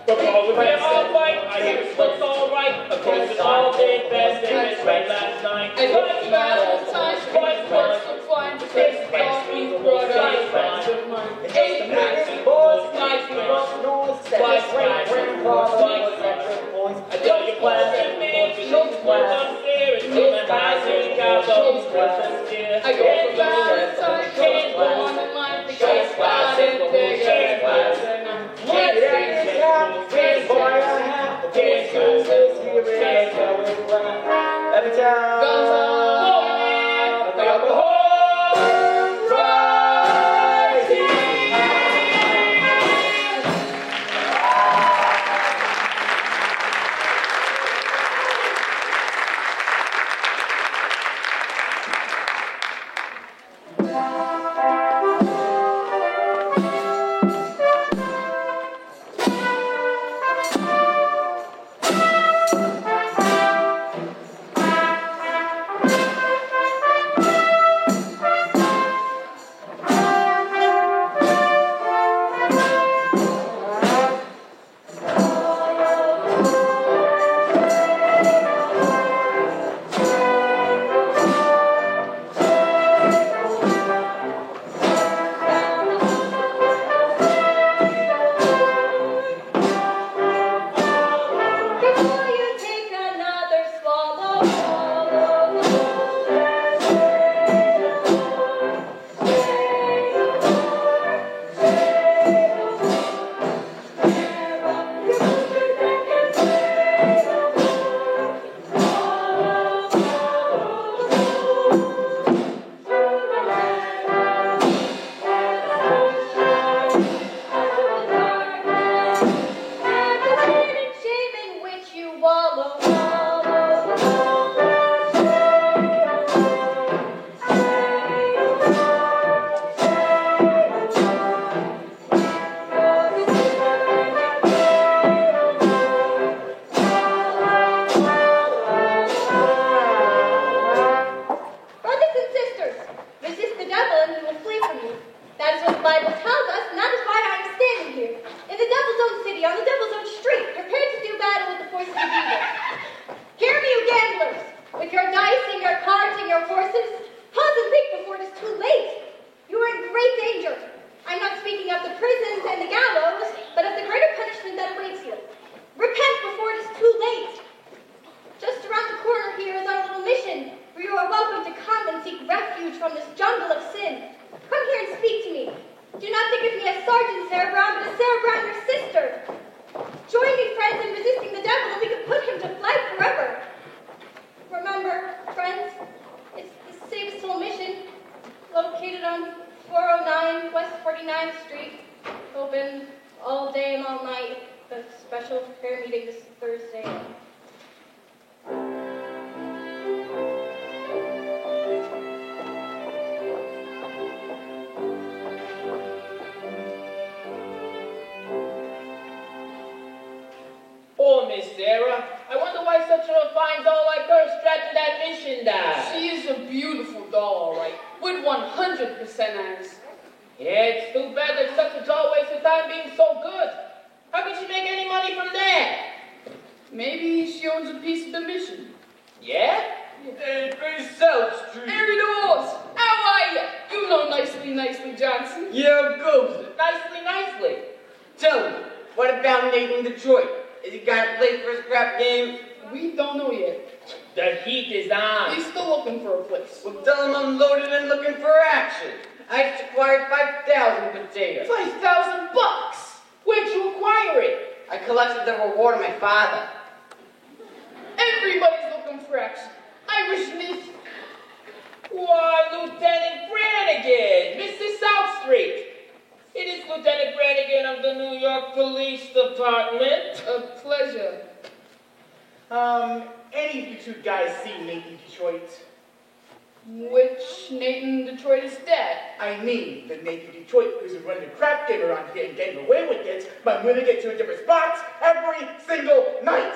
But we're all right, I hear it looks all right. Of course, it's all day best, and it's right last night. And it's Valentine's, right, works so fine, the taste of coffee, brought up, friends of mine. Eight packs, boys, nice girls, twice, grandfather, I tell you, class, and man, she knows what's upstairs, and the high city cowboys, I go for Valentine's, can't go on in line, the case spot, and big, and I'm I'm going to get you in different spots every single night.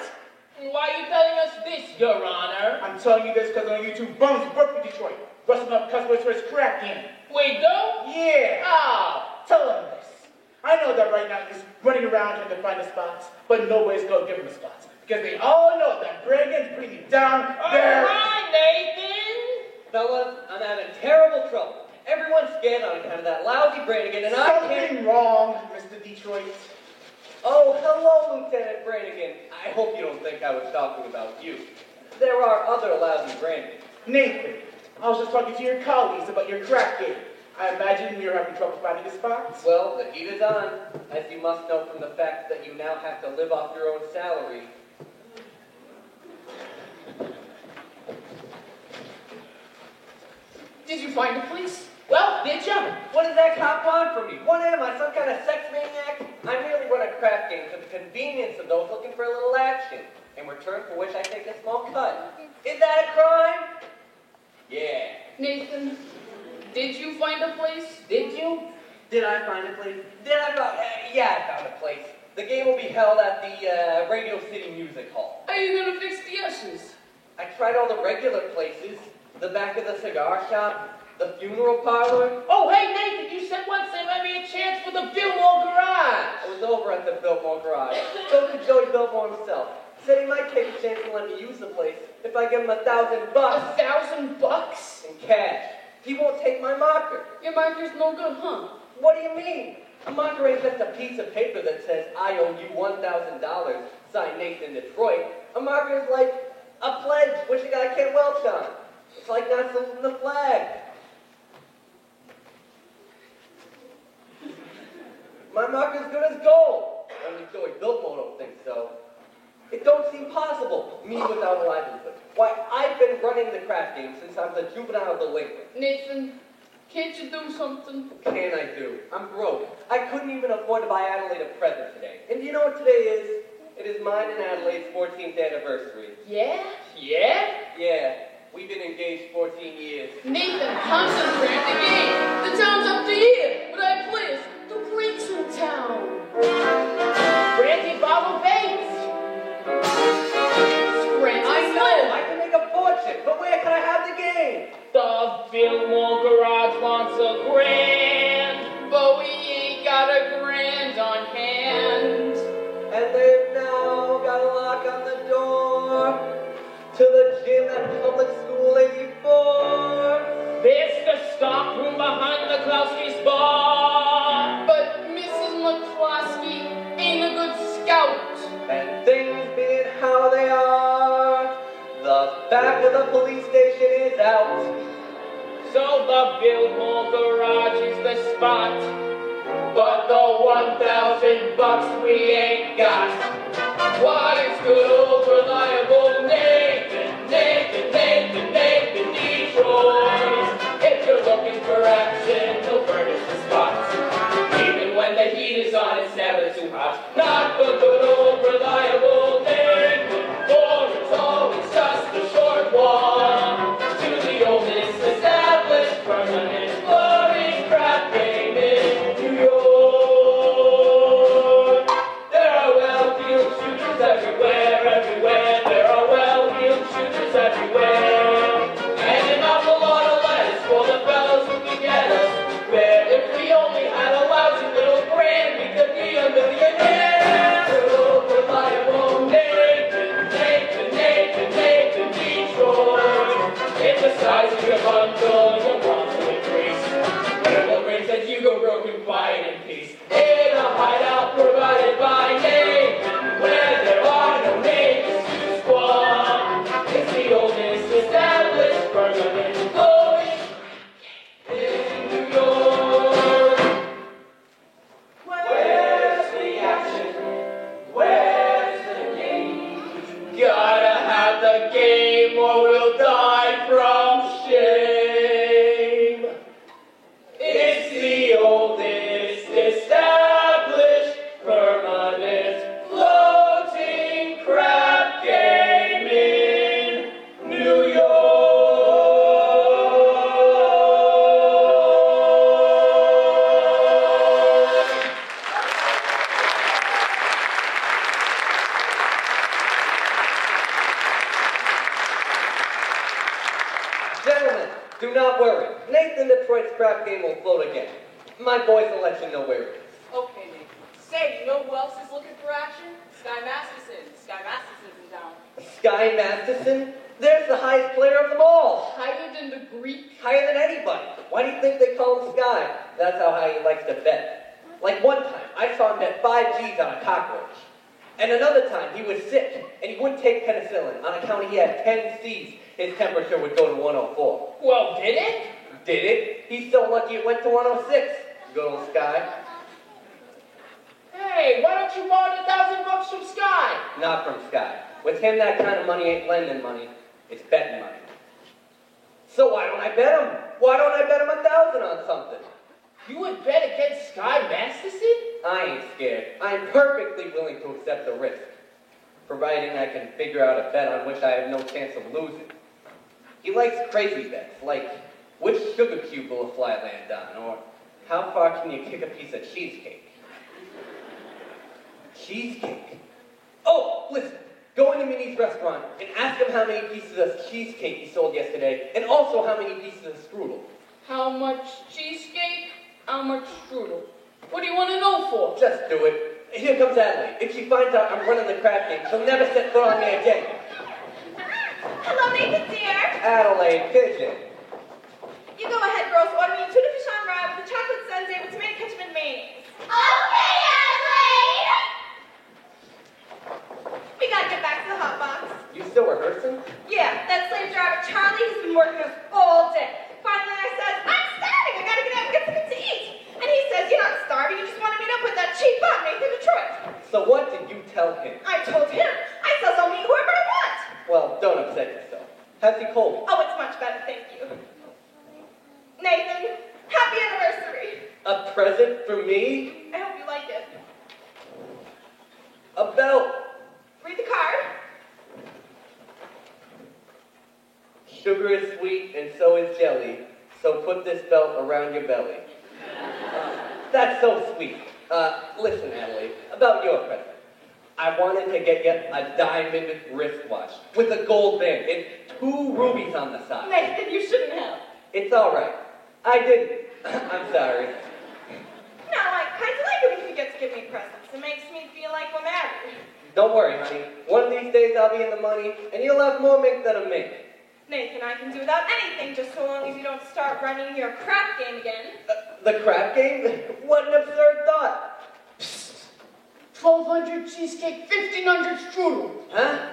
Why are you telling us this, Your Honor? I'm telling you this because only you two bums work for Detroit. Rusting up customers for his crap game. Wait, though? Yeah. Oh. Tell him this. I know that right now he's running around trying to find the spots, but nobody's going to give him the spots. Because they all know that Brannigan's bringing down their... Hi, Nathan! Fellas, I'm having terrible trouble. Everyone's scared on account of that lousy Brannigan, and I can't... Something wrong, Mr. Detroit. Oh, hello, Lieutenant Brannigan. I hope you don't think I was talking about you. There are other lousy Brannigans. Nathan, I was just talking to your colleagues about your crack game. I imagine you're having trouble finding the spots. Well, the heat is on, as you must know from the fact that you now have to live off your own salary. Did you find the police? Well, did you? What does that cop want from me? What am I, some kind of sex maniac? I merely run a craft game for the convenience of those looking for a little action, in return for which I take a small cut. Is that a crime? Yeah. Nathan, did you find a place? Did you? Did I find a place? Yeah, I found a place. The game will be held at the Radio City Music Hall. How are you gonna fix the ushers? I tried all the regular places. The back of the cigar shop, the funeral parlor. Oh, hey, Nathan, you said once there might be a chance for the Fillmore Garage. I was over at the Biltmore Garage. So could Joey Biltmore himself. Said he might take a chance to let me use the place if I give him $1,000 $1,000? in cash. He won't take my marker. Your marker's no good, huh? What do you mean? A marker ain't just a piece of paper that says, I owe you $1,000, signed Nathan Detroit. A marker is like a pledge which a guy can't welch on. It's like not saluting the flag. My marker's good as gold. Only Joey Biltmore don't think so. It don't seem possible, me without a livelihood. Why, I've been running the craft game since I was a juvenile delinquent. Nathan, can't you do something? What can I do? I'm broke. I couldn't even afford to buy Adelaide a present today. And do you know what today is? It is mine and Adelaide's 14th anniversary. Yeah? Yeah? Yeah, we've been engaged 14 years. Nathan, concentrate the game. The town's up to here. But I place the breaks in town. Brandy Bottle Bates. I know, I can make a fortune, but where can I have the game? The Fillmore Garage wants a grand. But we ain't got a grand on hand. And they've now got a lock on the door to the gym at Public School 84. There's the stock room behind McCloskey's bar. But Mrs. McCloskey ain't a good scout. And things being how they are, the back of the police station is out. So the Fillmore Garage is the spot. But the $1,000 we ain't got. What is good old reliable Nathan, Nathan, Nathan, Nathan Detroit? If you're looking for action, he'll furnish the spots. Even when the heat is on, it's never too hot. Not the good old reliable Nathan, for it's always just a short walk to the oldest established permanent floating craft game in New York. There are well-heeled shooters everywhere, everywhere. There are well-heeled shooters everywhere. And an awful lot of lettuce for the fellows who can get us. Where if we only had a lousy little grand, we could be a millionaire. Little reliable Nathan, Nathan, Nathan, Nathan Detroit. It's the size of your bundle, your wants to increase. Whatever brings that you go broken, quiet and peace. In a hideout provided by Nathan, where there are no neighbors to squawk. It's the oldest established permanent floating in New York. Where's the action? Where's the game? Gotta have the game or we'll die from shame. It's the oldest established permanent floating crab game in New York. Gentlemen, do not worry. Nathan Detroit's crap game will float again. My boys will let you know where it is. Okay, Nathan. Say, you know who else is looking for action? Sky Masterson. Sky Masterson's in town. Sky Masterson? There's the highest player of them all. Higher than the Greek? Higher than anybody. Why do you think they call him Sky? That's how high he likes to bet. Like one time, I saw him bet 5 G's on a cockroach. And another time, he was sick, and he wouldn't take penicillin. On account he had 10 C's, his temperature would go to 104. Well, did it? Did it? He's so lucky it went to 106. Good old Sky. Hey, why don't you borrow $1,000 from Sky? Not from Sky. With him, that kind of money ain't lending money. It's betting money. So why don't I bet him? Why don't I bet him 1,000 on something? You would bet against Sky Masterson? I ain't scared. I'm perfectly willing to accept the risk, providing I can figure out a bet on which I have no chance of losing. He likes crazy bets, like which sugar cube will a fly land on, or how far can you kick a piece of cheesecake? Cheesecake? Oh, listen. Go into Minnie's restaurant and ask him how many pieces of cheesecake he sold yesterday, and also how many pieces of strudel. How much cheesecake? How much strudel? What do you want to know for? Just do it. Here comes Adelaide. If she finds out I'm running the crab game, she'll never set foot on me again. Hello, Nathan, dear. Adelaide, pigeon. You go ahead, girls. Order me a tuna fish on rye with a chocolate sundae with tomato ketchup and mayonnaise. Okay, Adelaide! We gotta get back to the hot box. You still rehearsing? Yeah, that slave driver Charlie has been working us all day. Finally, I said, I'm starving. I gotta get out and get something to eat. And he says, you're not starving. You just want to meet up with that cheap bum, Nathan Detroit. So what did you tell him? I told him. I says I'll meet whoever I want. Well, don't upset yourself. How's he cold? Oh, it's much better, thank you. Nathan, happy anniversary. A present for me? I hope you like it. A belt. Read the card. Sugar is sweet and so is jelly, so put this belt around your belly. That's so sweet. Listen, Adelaide, about your present. I wanted to get you a diamond wristwatch with a gold band and 2 rubies on the side. Nathan, you shouldn't have. It's all right. I didn't. I'm sorry. No, I kind of like it when you get to give me presents. It makes me feel like we're married. Don't worry, honey. One of these days I'll be in the money, and you'll have more mink than a mink. Nathan, I can do without anything just so long as you don't start running your crap game again. The crap game? What an absurd thought. 1,200 cheesecake, 1,500 strudel. Huh?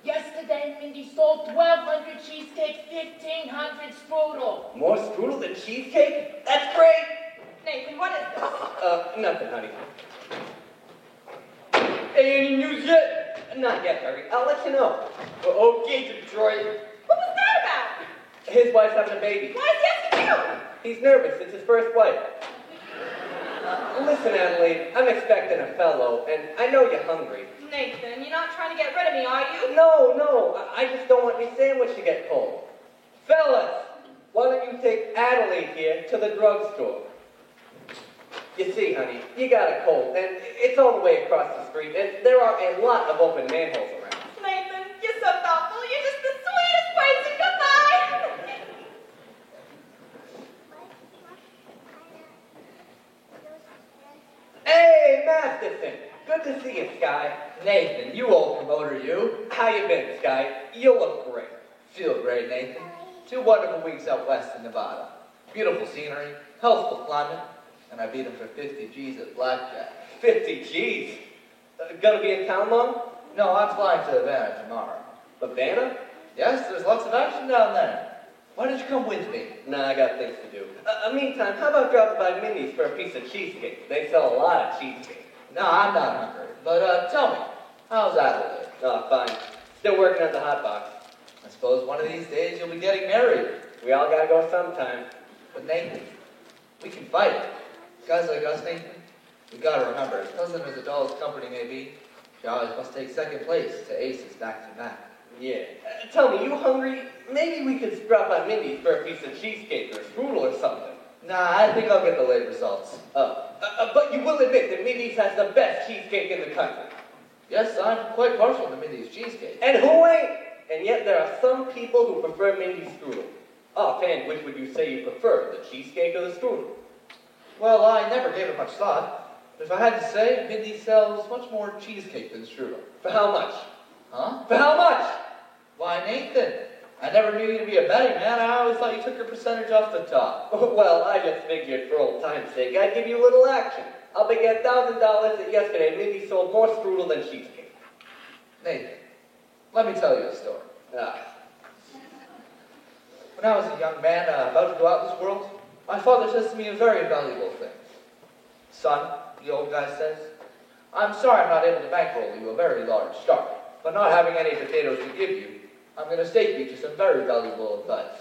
Yesterday, Mindy sold 1,200 cheesecake, 1,500 strudel. More strudel than cheesecake? That's great! Nathan, what is this? Nothing, honey. Hey, any news yet? Not yet, Harry. I'll let you know. Okay, Detroit. What was that about? His wife's having a baby. Why is he asking you? He's nervous. It's his first wife. Listen, Adelaide, I'm expecting a fellow, and I know you're hungry. Nathan, you're not trying to get rid of me, are you? No, I just don't want your sandwich to get cold. Fellas, why don't you take Adelaide here to the drugstore? You see, honey, you got a cold, and it's all the way across the street, and there are a lot of open manholes around. Nathan, you're so thoughtful. You're just the sweetest person. Goodbye. Hey, Masterson! Good to see you, Sky. Nathan, you old promoter, you. How you been, Sky? You look great. Feel great, Nathan. 2 wonderful weeks out west in Nevada. Beautiful scenery, healthful climate, and I beat him for 50 G's at blackjack. 50 G's. Gonna be in town long? No, I'm flying to Havana tomorrow. Havana? Yes, there's lots of action down there. Why don't you come with me? Nah, I got things to do. Meantime, how about dropping by Minnie's for a piece of cheesecake? They sell a lot of cheesecake. No, I'm not hungry. But tell me, how's Adelaide? Oh, fine. Still working at the hot box. I suppose one of these days you'll be getting married. We all gotta go sometime. But Nathan, we can fight it. Guys like us, Nathan, we gotta remember, as pleasant as a doll's company may be, she always must take second place to aces back to back. Yeah. Tell me, you hungry? Maybe we could drop by Minnie's for a piece of cheesecake or strudel or something. Nah, I think I'll get the late results. But you will admit that Minnie's has the best cheesecake in the country. Yes, I'm quite partial to Minnie's cheesecake. And who ain't? And yet there are some people who prefer Minnie's strudel. Offhand, which would you say you prefer, the cheesecake or the strudel? Well, I never gave it much thought. If I had to say, Mindy sells much more cheesecake than strudel. For how much? Huh? For how much? Why, Nathan, I never knew you to be a betting man. I always thought you took your percentage off the top. Well, I just figured for old time's sake, I'd give you a little action. I'll bet you $1,000 that yesterday Mindy sold more strudel than cheesecake. Nathan, let me tell you a story. When I was a young man about to go out this world, my father says to me a very valuable thing. Son, the old guy says, I'm sorry I'm not able to bankroll you a very large start, but not having any potatoes to give you, I'm going to stake you to some very valuable advice.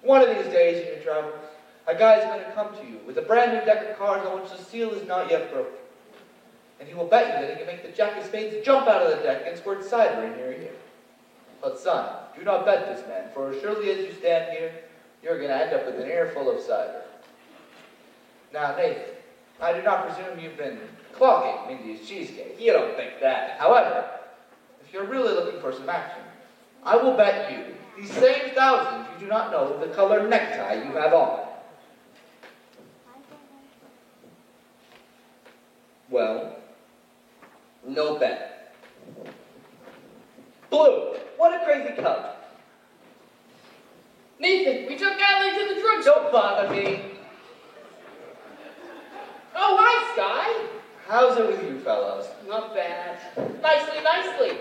One of these days in your travels, a guy's going to come to you with a brand new deck of cards on which the seal is not yet broken. And he will bet you that he can make the jack of spades jump out of the deck and squirt cider in your ear. But son, do not bet this man, for as surely as you stand here, you're going to end up with an earful of cider. Now, Nathan, I do not presume you've been clocking Mindy's cheesecake. You don't think that. However, if you're really looking for some action, I will bet you these same thousands you do not know the color necktie you have on. Well, no bet. Blue, what a crazy color. Nathan, we took Adelaide to the drugstore. Don't bother me. Oh, hi, Sky. How's it with you fellows? Not bad. Nicely.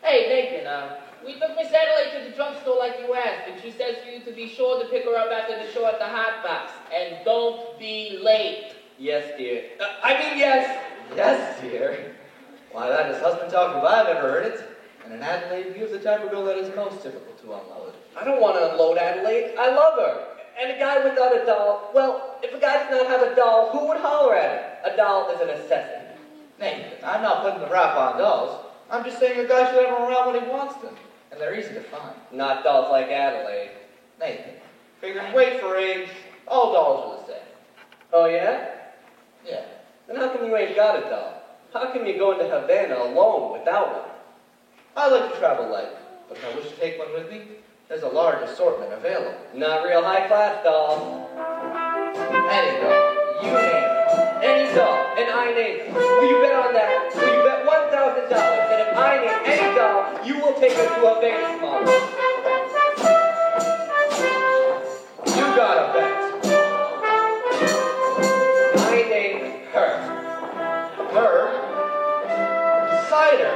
Hey, Nathan, we took Miss Adelaide to the drugstore like you asked, and she says for you to be sure to pick her up after the show at the Hot Box. And don't be late. Yes, dear. Yes. Yes, dear. Why, that is husband talk if I've ever heard it. And an Adelaide view of the type of girl that is most difficult to unload. I don't want to unload Adelaide. I love her. And a guy without a doll, well, if a guy does not have a doll, who would holler at him? A doll is a necessity. Nathan, I'm not putting the rap on dolls. I'm just saying a guy should have them around when he wants them. And they're easy to find. Not dolls like Adelaide. Nathan, figuring weight for age, all dolls are the same. Oh, yeah? Yeah. Then how come you ain't got a doll? How come you go into Havana alone without one? I like to travel light, but if I wish to take one with me, there's a large assortment available. Not real high-class dolls. Any doll, you name it. Any doll, and I name it. Will you bet on that? Will you bet $1,000 that if I name any doll, you will take her to a Vegas mall? You got a bet. I name her. Her? Cider.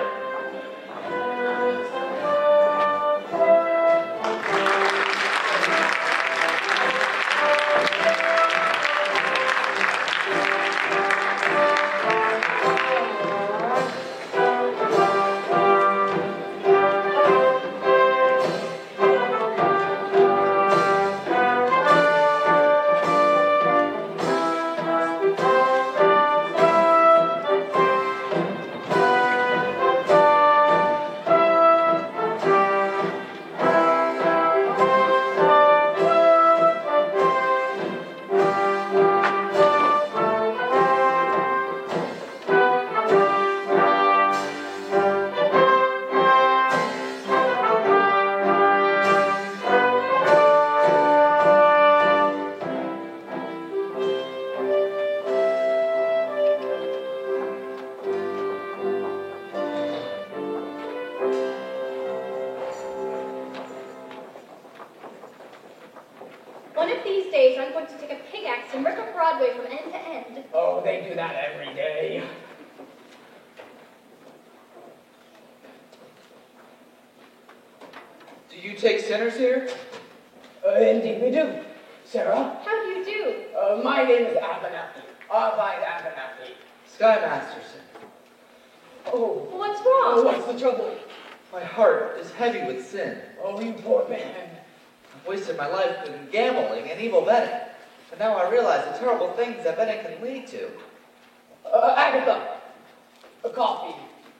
One of these days, I'm going to take a pickaxe and rip up Broadway from end to end. Oh, they do that every day. Do you take sinners here? Indeed we do. Sarah? How do you do? My name is Abernathy. Arvide Abernathy. Sky Masterson. Oh, What's wrong? what's the trouble? My heart is heavy with sin. Oh, you poor man. I've wasted my life in gambling and evil betting. But now I realize the terrible things that betting can lead to. Agatha, a coffee.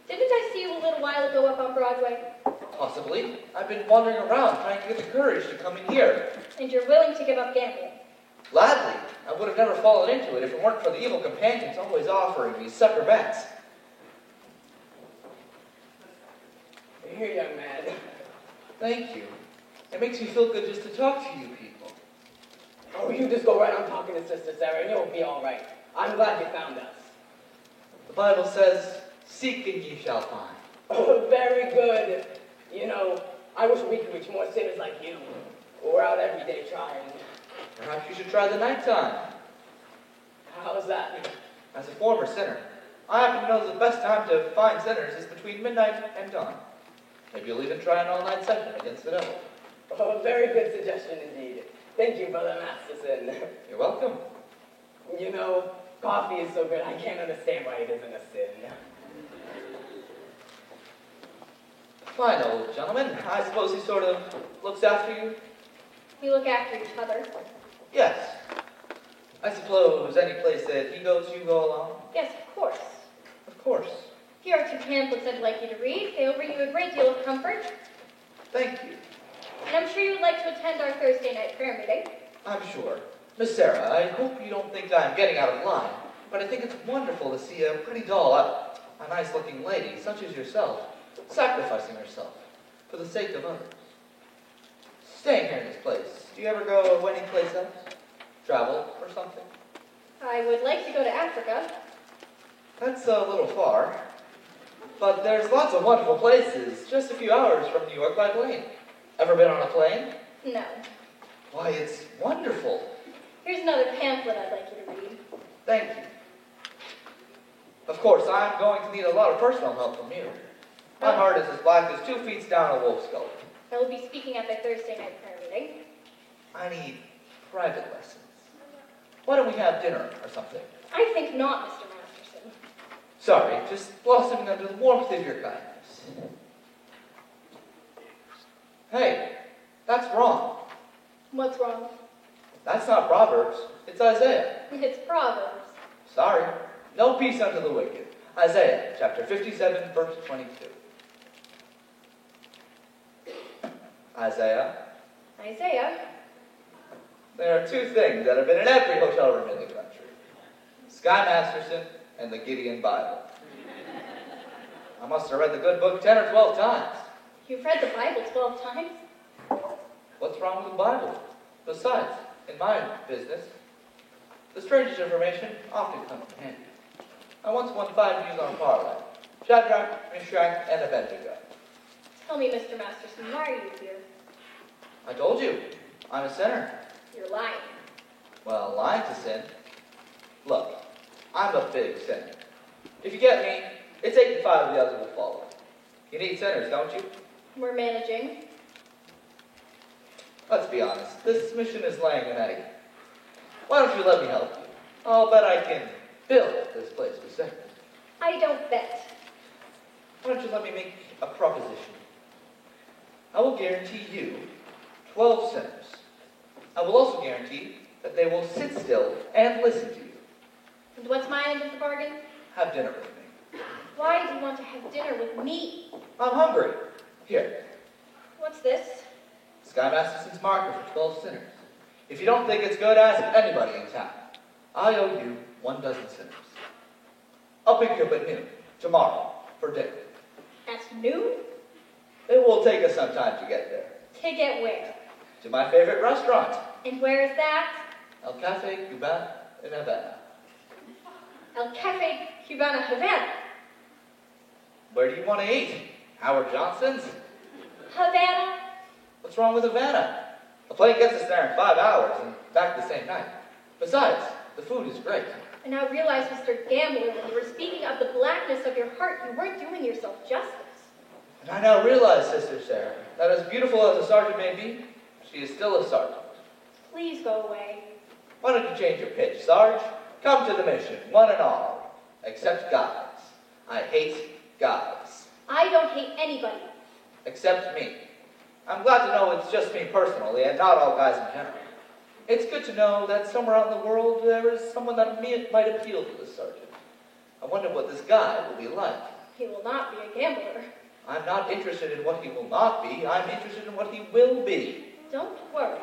Didn't I see you a little while ago up on Broadway? Possibly. I've been wandering around trying to get the courage to come in here. And you're willing to give up gambling? Gladly. I would have never fallen into it if it weren't for the evil companions always offering me sucker bets. Here, young man. Thank you. It makes me feel good just to talk to you people. Oh, you just go right on talking to Sister Sarah and you'll be all right. I'm glad you found us. The Bible says, seek and ye shall find. Oh, very good. You know, I wish we could reach more sinners like you. We're out every day trying. Perhaps you should try the nighttime. How's that? As a former sinner, I happen to know that the best time to find sinners is between midnight and dawn. Maybe you'll even try an all-night session against the devil. Oh, very good suggestion indeed. Thank you, Brother Masterson. You're welcome. You know, coffee is so good, I can't understand why it isn't a sin. Fine, old gentleman. I suppose he sort of looks after you? We look after each other. Yes. I suppose any place that he goes, you go along? Yes, of course. Of course. Here are 2 pamphlets I'd like you to read. They will bring you a great deal of comfort. Thank you. And I'm sure you would like to attend our Thursday night prayer meeting. I'm sure. Miss Sarah, I hope you don't think I'm getting out of line, but I think it's wonderful to see a pretty doll, a nice-looking lady, such as yourself, sacrificing herself for the sake of others. Staying here in this place, do you ever go any place else? Travel or something? I would like to go to Africa. That's a little far, but there's lots of wonderful places just a few hours from New York by plane. Ever been on a plane? No. Why, it's wonderful. Here's another pamphlet I'd like you to read. Thank you. Of course, I'm going to need a lot of personal help from you. My heart is as black as 2 feet down a wolf's gullet. I will be speaking at the Thursday night prayer meeting. I need private lessons. Why don't we have dinner or something? I think not, Mr. Masterson. Sorry, just blossoming under the warmth of your kindness. Hey, that's wrong. What's wrong? That's not Proverbs. It's Isaiah. It's Proverbs. Sorry. No peace unto the wicked. Isaiah, chapter 57, verse 22. Isaiah. Isaiah? There are 2 things that have been in every hotel room in the country. Sky Masterson and the Gideon Bible. I must have read the good book 10 or 12 times. You've read the Bible 12 times? What's wrong with the Bible? Besides, in my business, the strangest information often comes in handy. I once won 5 views on a parlay. Shadrach, Meshach, and Abednego. Tell me, Mr. Masterson, why are you here? I told you, I'm a sinner. You're lying. Well, lying to sin. Look, I'm a big sinner. If you get me, it's 8 and 5 of the others will follow. You need sinners, don't you? We're managing. Let's be honest, this mission is laying an egg. Why don't you let me help you? I'll bet I can build this place with sinners. I don't bet. Why don't you let me make a proposition? I will guarantee you 12 sinners. I will also guarantee that they will sit still and listen to you. And what's my end of the bargain? Have dinner with me. Why do you want to have dinner with me? I'm hungry. Here, What's this? Sky Masterson's marker for 12 sinners. If you don't think it's good, ask anybody in town. I owe you 12 sinners. I'll pick you up at noon, tomorrow, for dinner. At noon? It will take us some time to get there. To get where? To my favorite restaurant, And where is that? El Cafe Cuban in Havana. El Cafe Cubana Havana. Where do you want to eat? Howard Johnson's? Havana? What's wrong with Havana? The plane gets us there in 5 hours and back the same night. Besides, the food is great. And I realized, Mr. Gambler, when you were speaking of the blackness of your heart, you weren't doing yourself justice. And I now realize, Sister Sarah, that as beautiful as a sergeant may be, she is still a sergeant. Please go away. Why don't you change your pitch, Sarge? Come to the mission, one and all. Except guys. I hate guys. I don't hate anybody. Except me. I'm glad to know it's just me personally and not all guys in general. It's good to know that somewhere out in the world there is someone that might appeal to the sergeant. I wonder what this guy will be like. He will not be a gambler. I'm not interested in what he will not be. I'm interested in what he will be. Don't worry.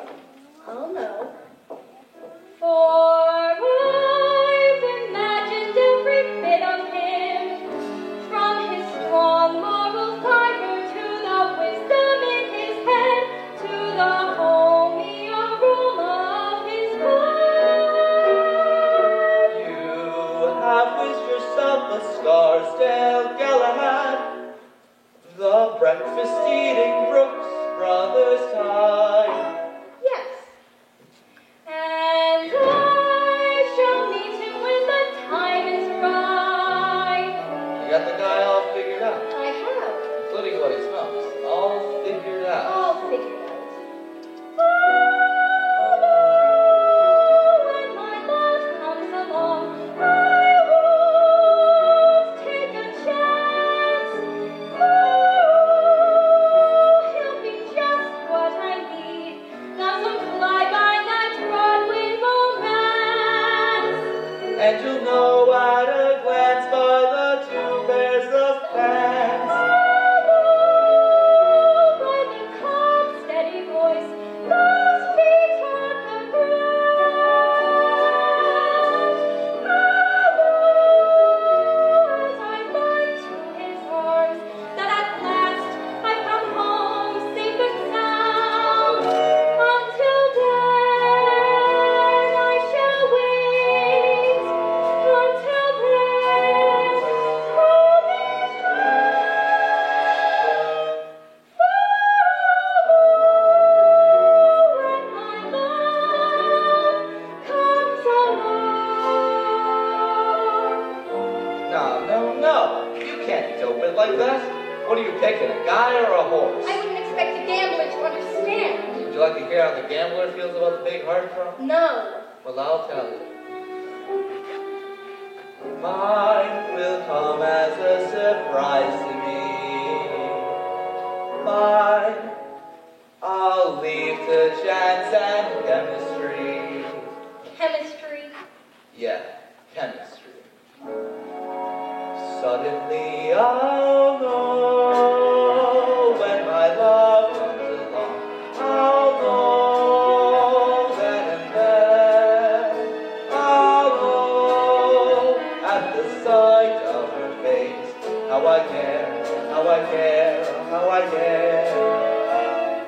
I'll know. For I've imagined every bit of him, from his strong moral fiber to the wisdom in his head, to the homey aroma of his heart. You and you'll know at a glance by the two pairs of pants. By the calm, steady voice, those feet on the ground. As I lie to his arms, that at last I come home safe and sound. Until then I shall wait. Until then, hold me when my love comes along. No, no, no. You can't dope it like that. What are you picking, a guy or a horse? I wouldn't expect a gambler to understand. Would you like to hear how the gambler feels about the big heart drum? No. Well, I'll tell you. Mine will come as a surprise to me. Mine, I'll leave to chance and chemistry. Chemistry. Yeah, chemistry. Suddenly I'll know when my love comes along. I'll know then and there. I'll know at the sight of her face how I care, how I care, how I care.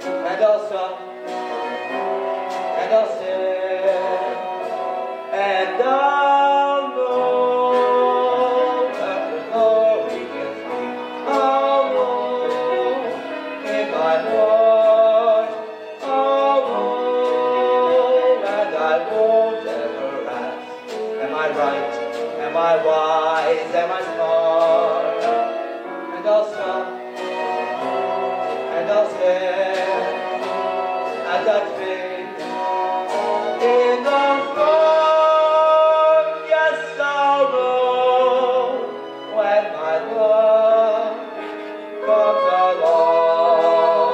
And I'll stop, and I'll stare, and I'll know that the glory gets me. I'll know in my heart. I'll know, and I won't ever ask. Am I right? Am I wise? Am I smart? And I'll stop, and I'll stare at that face in the fog. Yes, I'll know when my love comes along.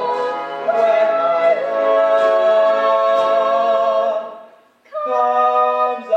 When my love comes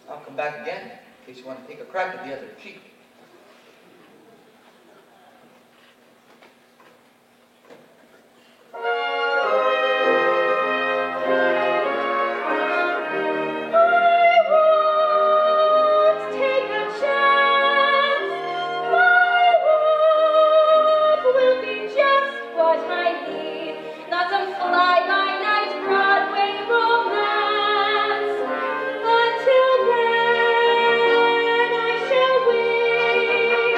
I'll come back again in case you want to take a crack at the other cheek. Take a chance. My love will be just what I need. Not some fly-by-night Broadway romance. Until then, I shall wait.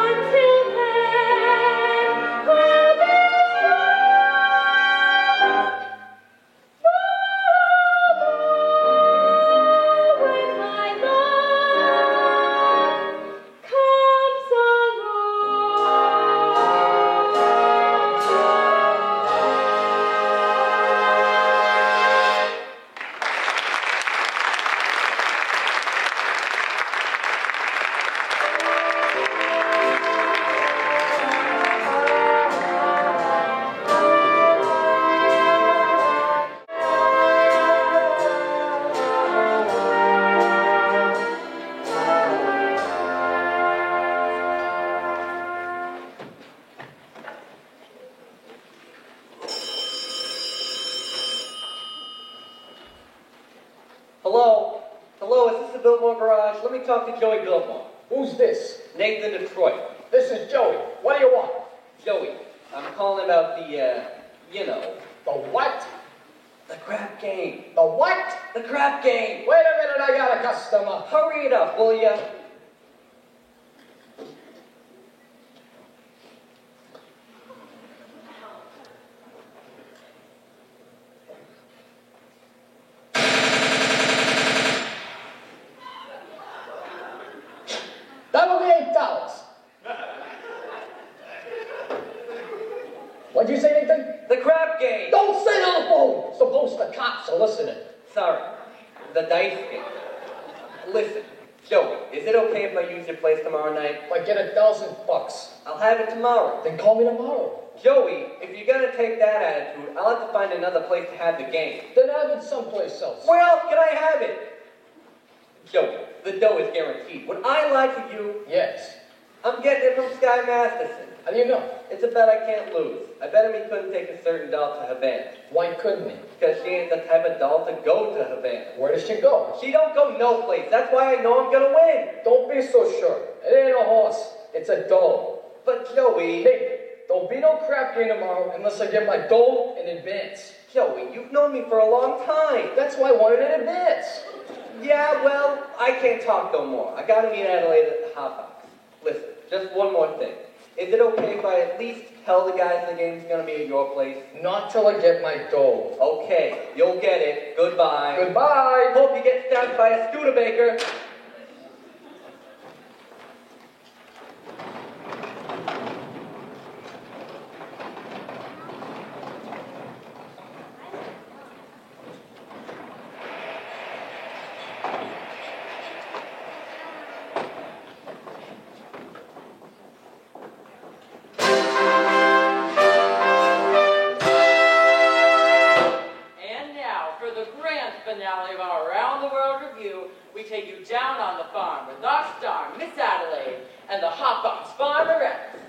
Until then, I'll be when my love comes along. Hello? Hello, is this the Biltmore Garage? Let me talk to Joey Biltmore. Who's this? Nathan Detroit. This is Joey. What do you want? Joey, I'm calling about the, you know, The what? the crap game. The what? The crap game. Wait a minute, I got a customer. Hurry it up, will ya? listening. Sorry. The dice game. Listen, Joey, is it okay if I use your place tomorrow night? If I get $1,000, I'll have it tomorrow. then call me tomorrow. Joey, if you're gonna take that attitude, I'll have to find another place to have the game. Then have it someplace else. Where else can I have it? Joey, the dough is guaranteed. When I lie to you, Yes. I'm getting it from Sky Masterson. How do you know? It's a bet I can't lose. I bet him he couldn't take a certain doll to Havana. Why couldn't he? Because she ain't the type of doll to go to Havana. Where does she go? She don't go no place. That's why I know I'm gonna win. Don't be so sure. It ain't a horse. It's a doe. But Joey... Hey, don't be no crap game tomorrow unless I get my dough in advance. Joey, you've known me for a long time. That's why I want it in advance. Yeah, well, I can't talk no more. I gotta meet Adelaide at the hot box. Listen, just one more thing. Is it okay if I at least tell the guys the game's gonna be at your place? Not till I get my dough. Okay, you'll get it. Goodbye. Goodbye. Hope you get stabbed by a Studebaker. And now, for the grand finale of our Around the World review, we take you down on the farm with our star, Miss Adelaide, and the Hotbox Farmerettes.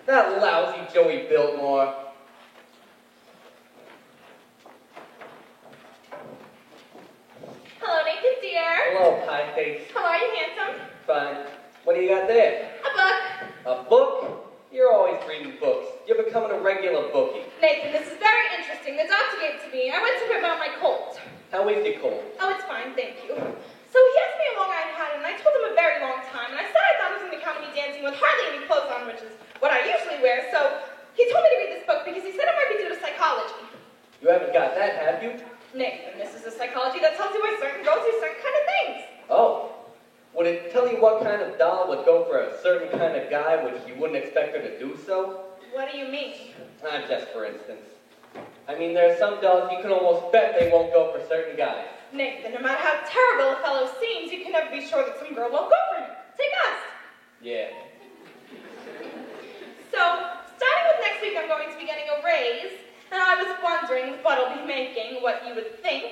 That lousy Joey Biltmore. Hello, Nathan, dear. Hello, pie face. How are you, handsome? Fine. What do you got there? A book. A book? You're always reading books. You're becoming a regular bookie. Nathan, this is very interesting. The doctor gave it to me. I went to him about my cold. How is your cold? Oh, it's fine, thank you. So he asked me how long I'd had it, and I told him a very long time. And I said I thought I was going to count me dancing with hardly any clothes on, which is what I usually wear. So he told me to read this book because he said it might be due to psychology. You haven't got that, have you? Nathan, this is a psychology that tells you why certain girls do certain kind of things. Oh. Would it tell you what kind of doll would go for a certain kind of guy which you wouldn't expect her to do so? What do you mean? Just for instance. I mean, there are some dolls you can almost bet they won't go for certain guys. Nathan, no matter how terrible a fellow seems, you can never be sure that some girl won't go for him. Take us. Yeah. So, starting with next week, I'm going to be getting a raise, and I was wondering what I'll be making, what you would think.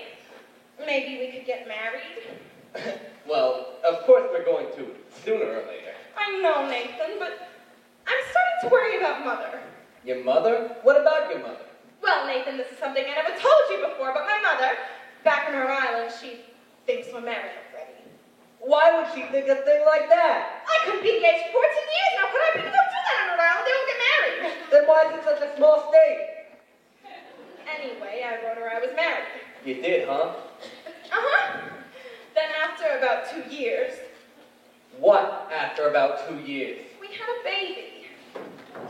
Maybe we could get married. Well, of course we're going to, sooner or later. I know, Nathan, but I'm starting to worry about Mother. Your mother? What about your mother? Well, Nathan, this is something I never told you before, but my mother, back in Rhode Island, she thinks we're married already. Why would she think a thing like that? I couldn't be engaged for 14 years now. Could I? People don't do that in Rhode Island. They don't get married. Then why is it such a small state? Anyway, I wrote her I was married. You did, huh? Uh-huh. Then after about 2 years, What after about 2 years? we had a baby.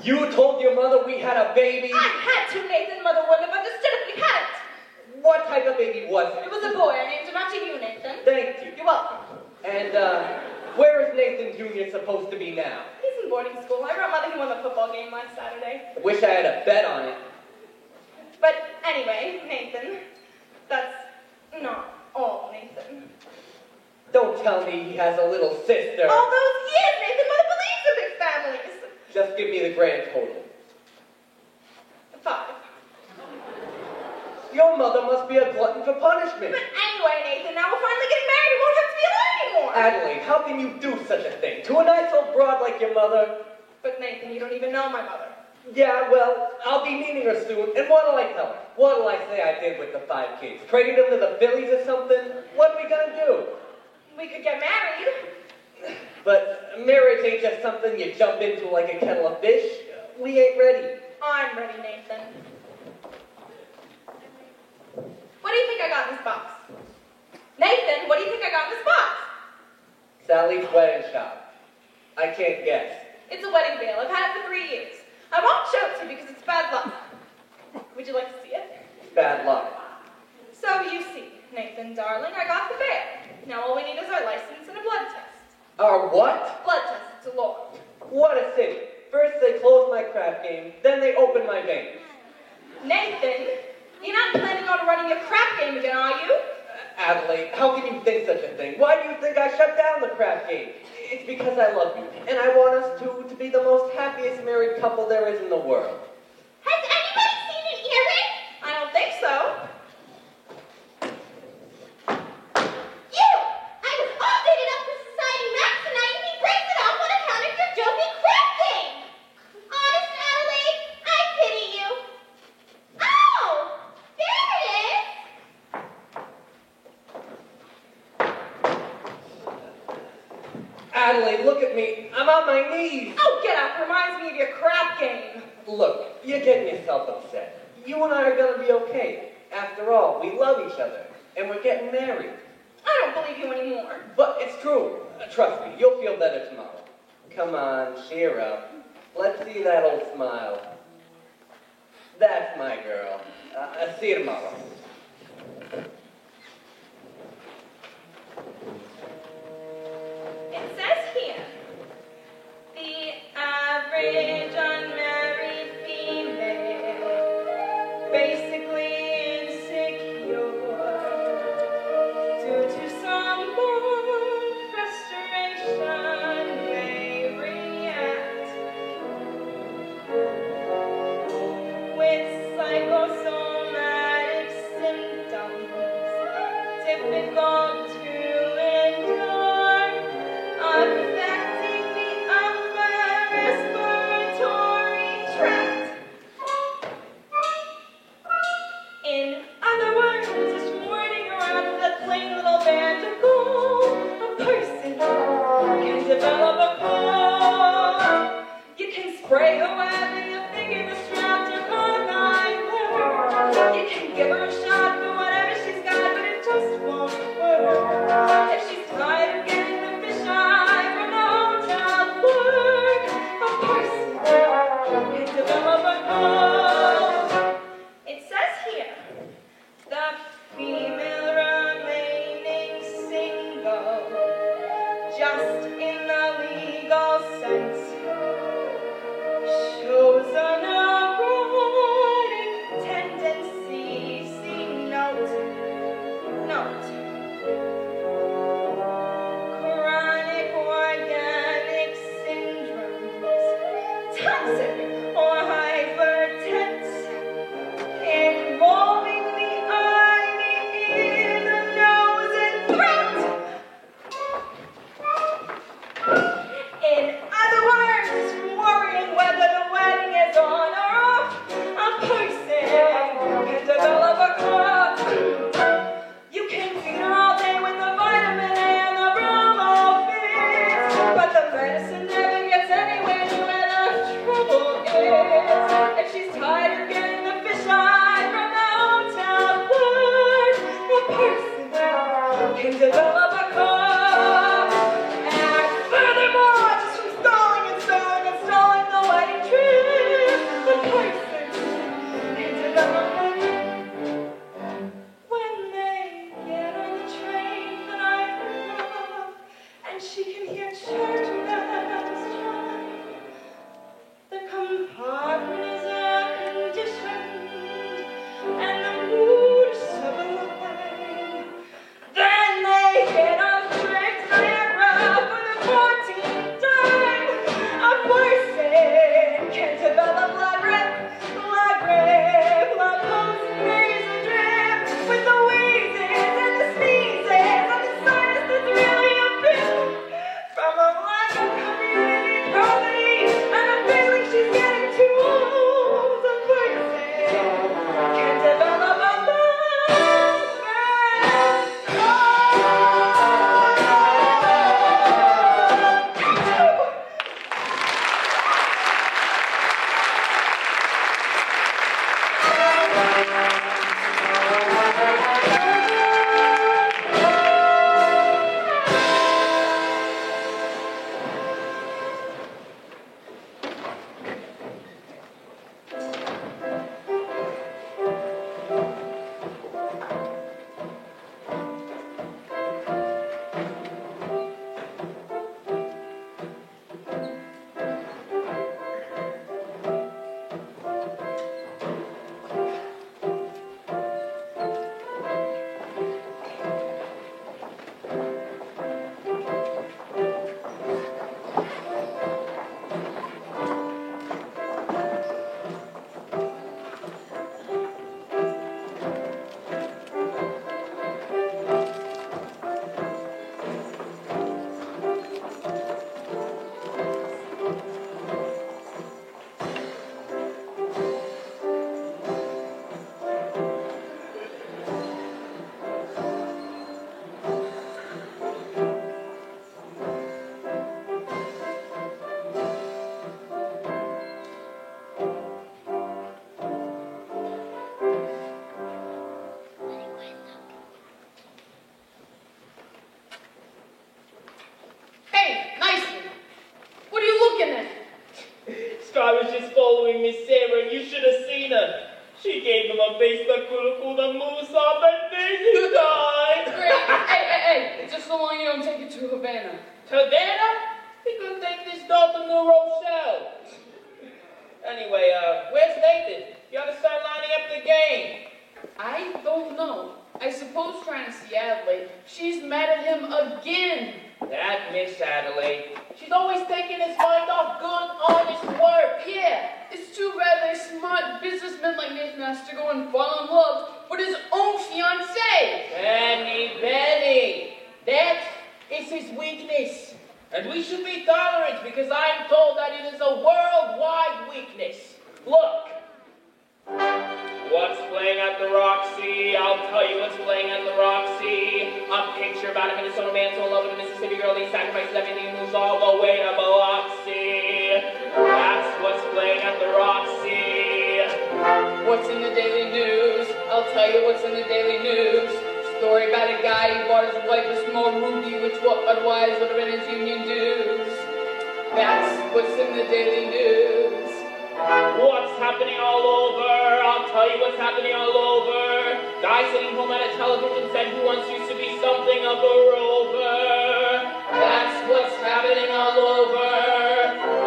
You told your mother we had a baby? I had to, Nathan. Mother wouldn't have understood if we hadn't. What type of baby was It it? was a boy. I named him after you, Nathan. Thank you. You're welcome. And, where is Nathan Jr. supposed to be now? He's in boarding school. I wrote Mother he won the football game last Saturday. I wish I had a bet on it. But anyway, Nathan, that's not all, Nathan. Don't tell me he has a little sister. All those years, Nathan, Mother believes in big families. Just give me the grand total. 5. Your mother must be a glutton for punishment. But anyway, Nathan, now we're finally getting married. We won't have to be alone anymore. Adelaide, how can you do such a thing to a nice old broad like your mother? But Nathan, you don't even know my mother. Yeah, well, I'll be meeting her soon, and what'll I tell her? What'll I say I did with the 5 kids? Traded them to the Phillies or something? What are we gonna do? We could get married. But marriage ain't just something you jump into like a kettle of fish. We ain't ready. I'm ready, Nathan. What do you think I got in this box? Nathan, what do you think I got in this box? Sally's wedding shop. I can't guess. It's a wedding veil. I've had it for 3 years. I won't show it to you because it's bad luck. Would you like to see it? Bad luck. So you see, Nathan, darling, I got the veil. Now all we need is our license and a blood test. Our what? Blood test, it's a law. What a city. First they close my crap game, then they open my veins. Nathan, you're not planning on running your crap game again, are you? Adelaide, how can you think such a thing? Why do you think I shut down the crap game? It's because I love you, and I want us to be the most happiest married couple there is in the world. Has anybody seen an earring? I don't think so. You! I was all dated up for Society Max tonight and he breaks it off on account of your dopey crap game! Honest, Adelaide, I pity you. Oh! There it is! Adelaide, look at me. I'm on my knees. Oh, get up. Reminds me of your crap game. Look, you're getting yourself upset. You and I are going to be okay. After all, we love each other, and we're getting married. I don't believe you anymore. But it's true. Trust me, you'll feel better tomorrow. Come on, cheer up. Let's see that old smile. That's my girl. See you tomorrow. It says here, the average unmarried female, basically insecure, due to some born frustration, may react with psychosomatic symptoms Pray whoever you think in the strap to come either. You can give her a shot for whatever she's got, but it just won't work. If she's tired of getting the fisheye from the hotel clerk, a person can develop a code. It says here, the female remaining single, just in the legal sense, shows an erotic tendency. See note. Chronic organic syndromes, toxic or hypertense, involving the eye, the ear, the nose, and throat. In other words, worrying whether the wedding is on or off, a person can develop a cough. You can feed her all day with the vitamin A and the bromo fix, but the medicine never gets anywhere near where the trouble is. If she's tired of getting the fisheye from the hotel clerk, a person can develop a cough. And furthermore, just from stalling the wedding trip, a person can develop a cough. When they get on the train that I love, and she can hear church bells chime, the compartment is air-conditioned, and the mood is sublime. Then they hit a strict Niagara for the 14th time. A person can develop la post-nasal drip, with the wheezes and the sneezes and the sinus that's really a bit from a lack of community property and a feeling she's getting too old. A person can develop a Sky was just following Miss Sarah, and you should have seen her. She gave him a Facebook group called the Moose Up and Daisy died. Great. Hey, just so long you don't take it to Havana. To Havana? We could take this dog to New Rochelle. Anyway, where's Nathan? You gotta start lining up the game. I don't know. I suppose trying to see Adelaide. She's mad at him again. That Miss Adelaide. She's always taking his mind off good, honest work. Yeah, it's too bad a smart businessman like Nathan has to go and fall in love with his own fiancée. Benny. That is his weakness. And we should be tolerant because I am told that it is a worldwide weakness. Look. What's playing at the Roxy? I'll tell you what's playing at the Roxy. A picture about a Minnesota man so in love with a Mississippi girl he sacrifices everything and moves all the way to Biloxi. That's what's What's in the daily news? I'll tell you what's in the daily news. Story about a guy who bought his wife a small ruby, which otherwise would have been his union dues. That's what's in the daily news. What's happening all over? I'll tell you what's happening all over. Guy sitting home at a television set who once used to be something of a rover. That's what's happening all over.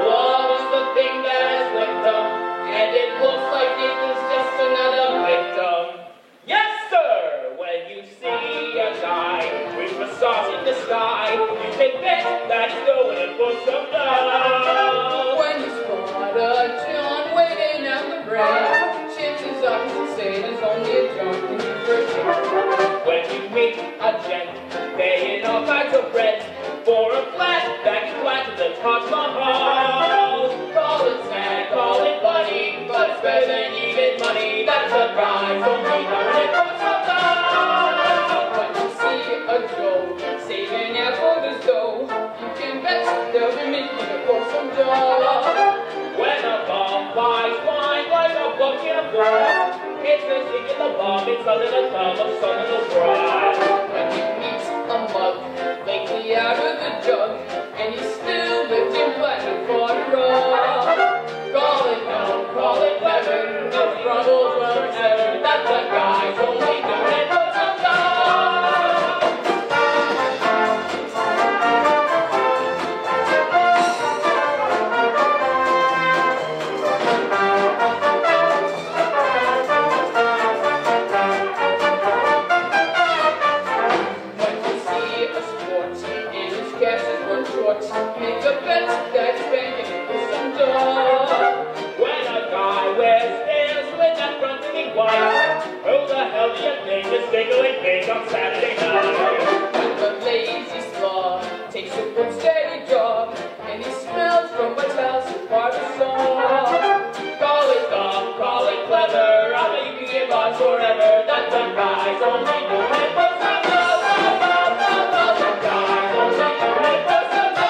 Love is the thing that has whipped them, and it looks like Nathan's just another victim. Yes, sir! When you see a guy with the stars in the sky, you can bet that he's going in for some love. When you spot a John waiting at the break, chances are he's saying there's only a John in the first. When you meet a gent paying all kinds of rent for a flat that you flat to the Taj Mahal. Call it sad, call it funny, but it's better than even money. That's a prize, only doing it for some love. When you see a Joe saving out for the dough, you can bet they'll be making it for some dough. When a bomb buys wine like a bucket of gold, it's the stick in the bomb, it's under the thumb of son of the bride. When you meet a mug, lately out of the jug, and he's still lifting platinum for the rug. Call it dumb, call it clever, the struggles will forever. That's a guy's only doing it for some love. When you see a sport and his cash is run short, make a bet that he's banking it for some dough. When a guy wears nails with that front looking white, who the hell do you think is tickling pink on Saturday night? When the lazy slaw takes a good steady job, and he smells from what's house and Barbasol. Call it dumb, call it clever, I bet you can get by forever. That's a guy's only doing it for some love. That's a guy's only doing it for some love.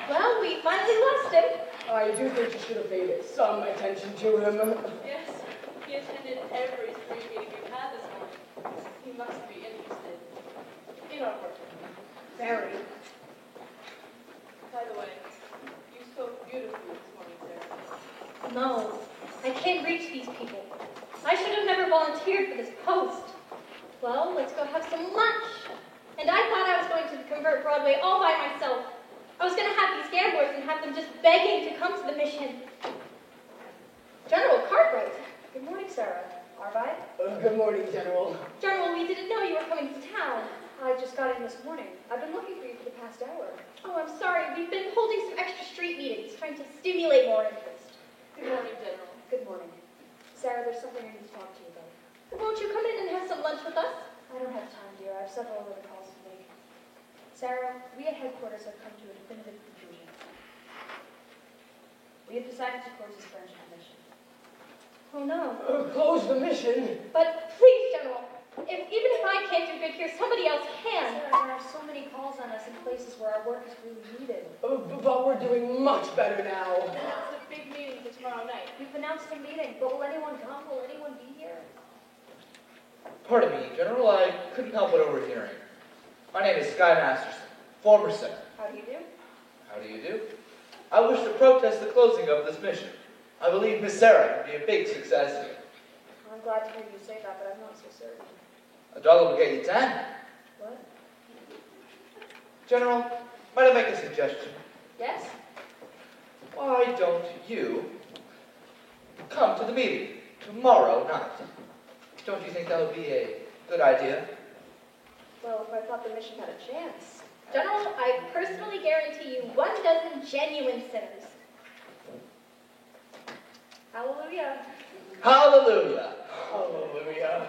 Well, we finally lost him. I do think you should have paid some attention to him. Yes, he attended every street meeting we've had this morning. He must be interested in our work. Very. By the way, you spoke beautifully this morning, Sarah. No, I can't reach these people. I should have never volunteered for this post. Well, let's go have some lunch. And I thought I was going to convert Broadway all by myself. I was going to have these gamblers and have them just begging to come to the mission. General Cartwright. Good morning, Sarah. Arvide? Good morning, General. General, we didn't know you were coming to town. I just got in this morning. I've been looking for you for the past hour. Oh, I'm sorry. We've been holding some extra street meetings, trying to stimulate more interest. Good morning, General. Good morning. Sarah, there's something I need to talk to you about. Won't you come in and have some lunch with us? I don't have time, dear. I have several other calls to make. Sarah, we at headquarters have come to a definitive conclusion. We have decided to close this branch of the mission. Oh, no. Close the mission. But please, General, even if I can't do good here, somebody else can. Sarah, there are so many calls on us in places where our work is really needed. But we're doing much better now. That's the big meeting for tomorrow night. We've announced a meeting, but will anyone come? Will anyone be here? Pardon me, General, I couldn't help but overhearing. My name is Sky Masterson, former senator. How do you do? How do you do? I wish to protest the closing of this mission. I believe Miss Sarah could be a big success here. I'm glad to hear you say that, but I'm not so certain. $1 will get you 10. What? General, Might I make a suggestion? Yes? Why don't you come to the meeting tomorrow night? Don't you think that would be a good idea? Well, if I thought the mission had a chance. General, I personally guarantee you 12 genuine sinners. Hallelujah. Hallelujah. Hallelujah.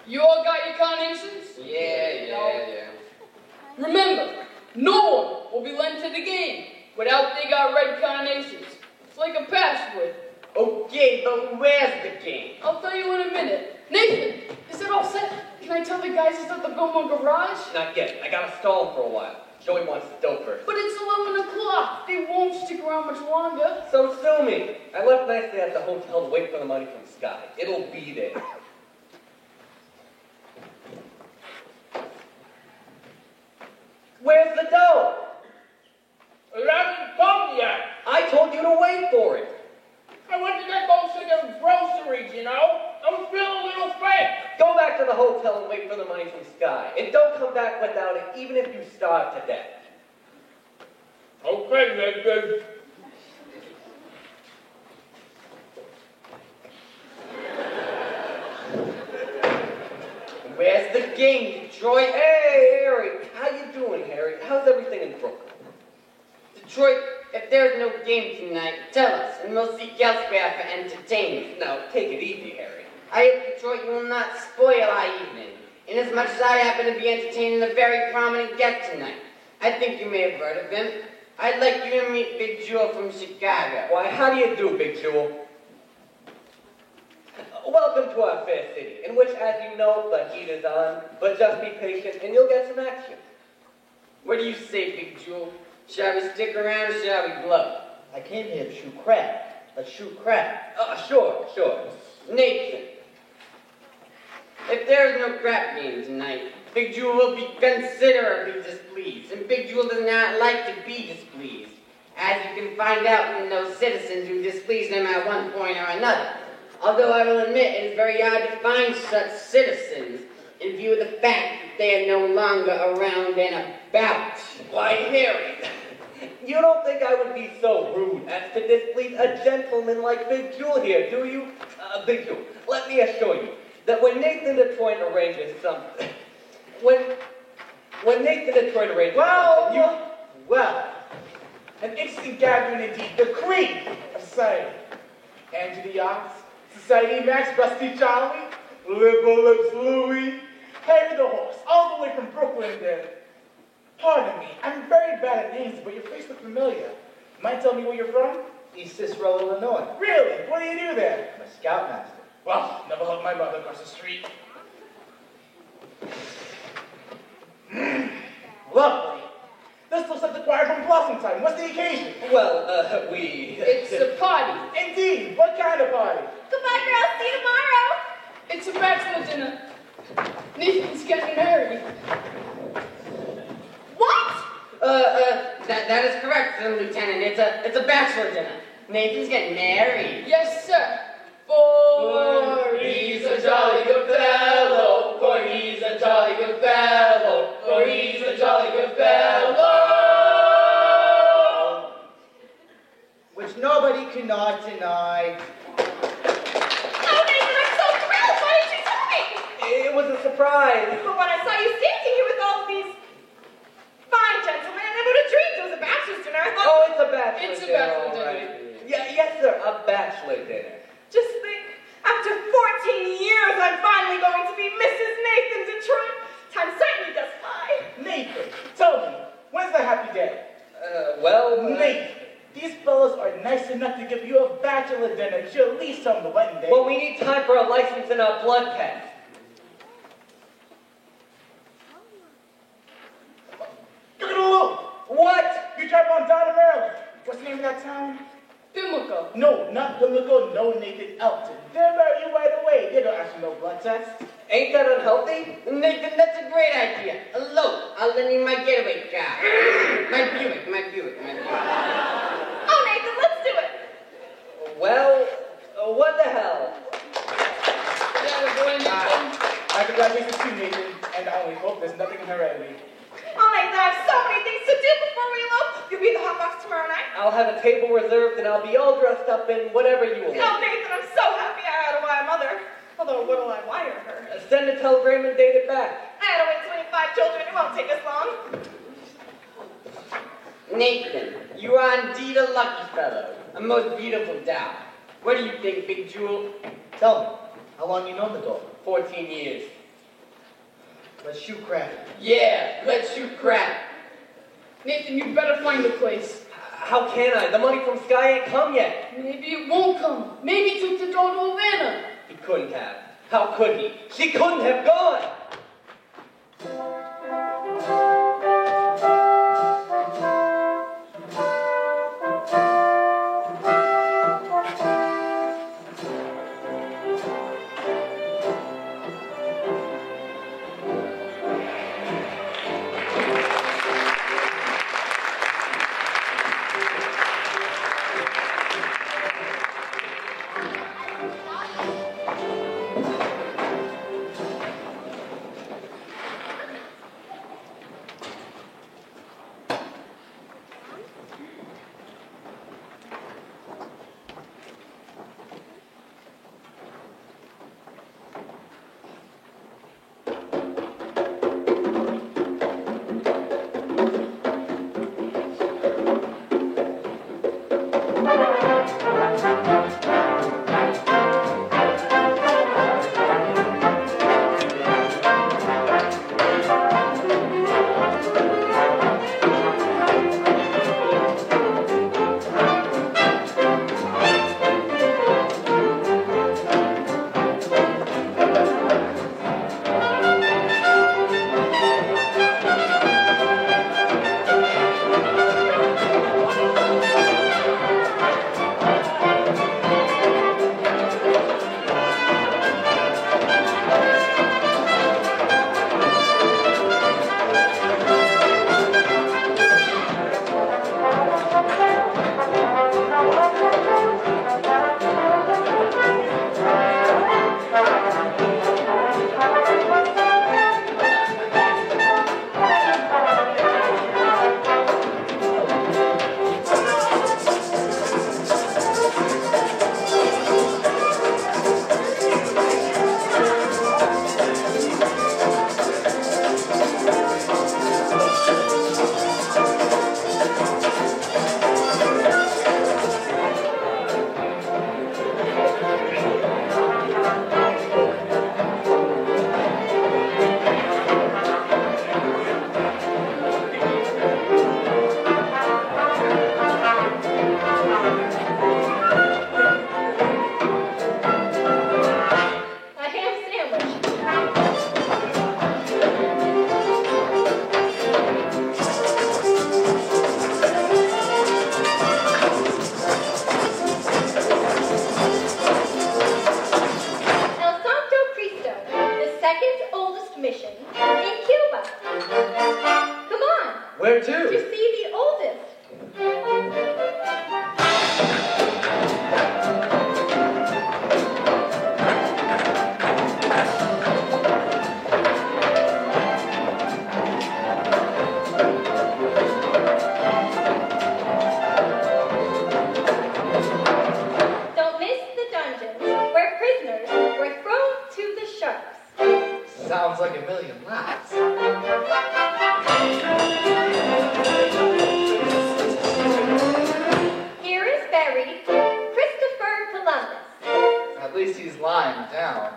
You all got your carnations? Yeah. Remember, no one will be lent to the game without they got red carnations. It's like a password. Okay, but where's the game? I'll tell you in a minute. Nathan, is it all set? Can I tell the guys it's at the Belmont garage? Not yet. I gotta stall them for a while. Joey wants to dope first. But it's 11 o'clock. They won't stick around much longer. So sue me. I left nicely at the hotel to wait for the money from Sky. It'll be there. Where's the dough? It hasn't come yet. I told you to wait for it. I went to get those things groceries, you know? I'm feeling a little fake. Go back to the hotel and wait for the money from Sky. And don't come back without it, even if you starve to death. Okay, Nathan. Where's the game, Detroit? Hey, Harry. How you doing, Harry? How's everything in Brooklyn? Detroit, if there's no game tonight, tell us, and we'll seek elsewhere for entertainment. Now, take it easy, Harry. I hope, Detroit, you will not spoil our evening, inasmuch as I happen to be entertaining a very prominent guest tonight. I think you may have heard of him. I'd like you to meet Big Jewel from Chicago. Why, how do you do, Big Jewel? Welcome to our fair city, in which, as you know, the heat is on, but just be patient and you'll get some action. What do you say, Big Jewel? Shall we stick around or shall we blow? I came here to shoot crab. Let's shoot crab. Sure. Nathan, if there's no crap game tonight, Big Jewel will be considerably displeased, and Big Jewel does not like to be displeased, as you can find out from those citizens who displeased him at one point or another. Although I will admit it is very hard to find such citizens in view of the fact that they are no longer around and about. Why, Harry, you don't think I would be so rude as to displease a gentleman like Big Jewel here, do you? Big Jewel, let me assure you that when Nathan Detroit arranges something, when Nathan Detroit arranges something, Well, an instant gathering indeed, the cream of society. Andrew the Ox, Society Max, Rusty Charlie, Liberal Lips Louie, Harry the Horse, all the way from Brooklyn there. Pardon me, I'm very bad at names, but your face looks familiar. Mind telling me where you're from? East Cicero, Illinois. Really? What do you do there? I'm a scoutmaster. Well, never helped my mother across the street. Lovely. This looks like the choir from Blossom Time. What's the occasion? Well, It's a party. Indeed. What kind of party? Goodbye, girls. See you tomorrow. It's a bachelor dinner. Nathan's getting married. What? That is correct, Lieutenant. It's a bachelor dinner. Nathan's getting married. Yes, sir. For He's a jolly good fellow, for he's a jolly good fellow, for he's a jolly good fellow. Which nobody cannot deny. Oh, Nathan, I'm so thrilled. Why didn't you tell me? it was a surprise. But when I saw you standing here with all these fine gentlemen, I never would have dreamed it was a bachelor's dinner. I thought, Oh, it's a bachelor It's a dinner, bachelor all dinner. right. Yes, sir, a bachelor dinner. just think, after 14 years, I'm finally going to be Mrs. Nathan Detroit. Time certainly does fly. Nathan, tell me, when's the happy day? Nathan, these fellows are nice enough to give you a bachelor dinner. You should at least tell them the wedding day. Well, we need time for a license and a blood test. drive on down to Maryland. What's the name of that town? Pimlico. No, not Pimlico. No, Nathan, Elton. They'll marry you right away. They don't ask you no blood test. Ain't that unhealthy? Nathan, that's a great idea. Elope. I'll lend you my getaway car. My Buick. Oh, Nathan, let's do it. Well, what the hell? My congratulations to you, Nathan, and I only hope there's nothing in her enemy. Oh, Nathan, I have so many things to do before we elope. You'll be at the hot box tomorrow night. I'll have a table reserved and I'll be all dressed up in whatever you will. Oh, Nathan, I'm so happy I had to wire mother. Although, what'll I wire her? Send a telegram and date it back. I had to wait 25 children. It won't take us long. Nathan, you are indeed a lucky fellow. A most beautiful doll. What do you think, Big Jewel? Tell me, how long you known the dog? 14 years. Let's shoot crap. Yeah, let's shoot crap. Nathan, you better find the place. How can I? The money from Sky ain't come yet. Maybe it won't come. Maybe he took the dog to Havana. He couldn't have. How could he? She couldn't have gone. Sounds like a million laughs. Here is buried Christopher Columbus. At least he's lying down.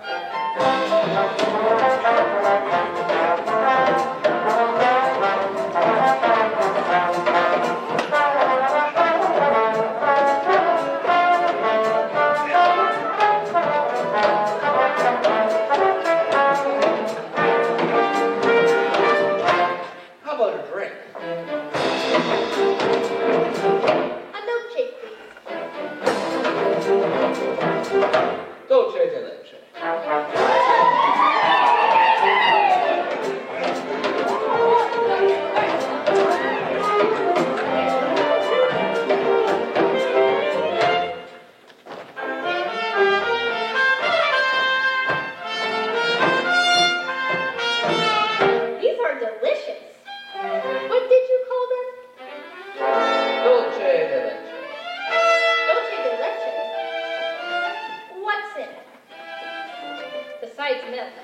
How about a drink? Dolce de leche. These are delicious. What did you call them? Dolce de leche. Dolce de leche. What's in it? Besides milk.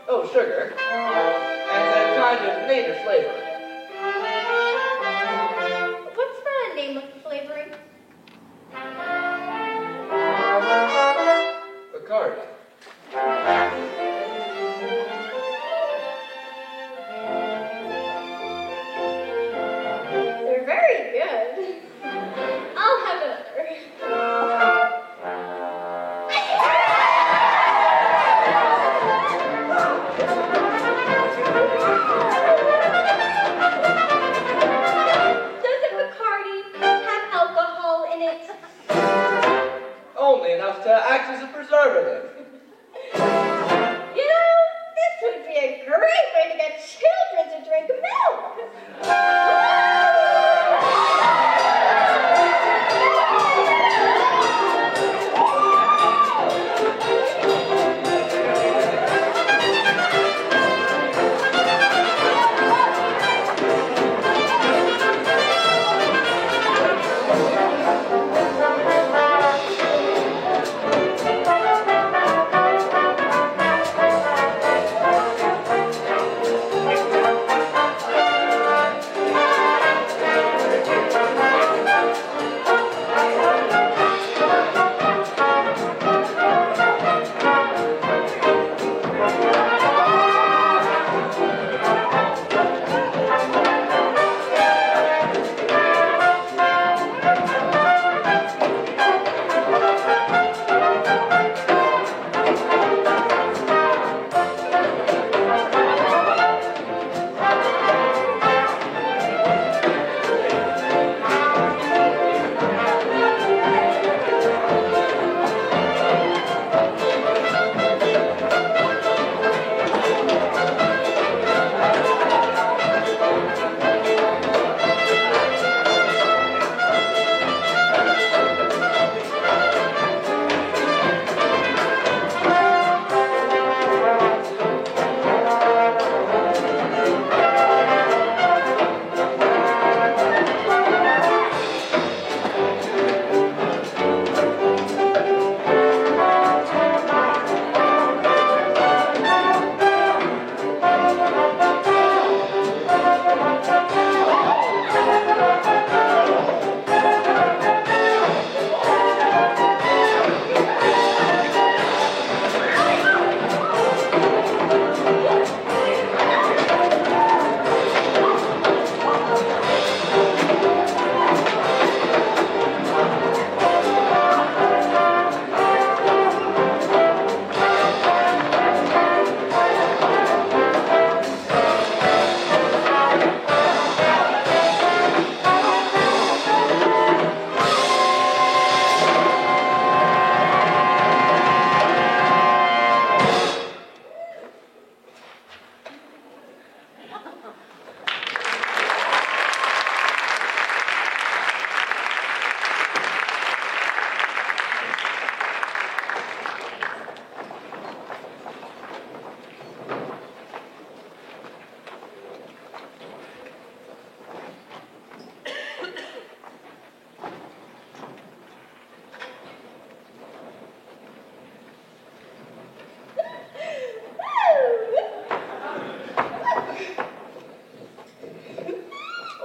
Oh, sugar. And a kind of native flavor. What's the name of the flavoring? Bacardi. They're very good. I'll have another. Doesn't Bacardi have alcohol in it? Only enough to act as a preservative. You know, this would be a great way to get children to drink milk.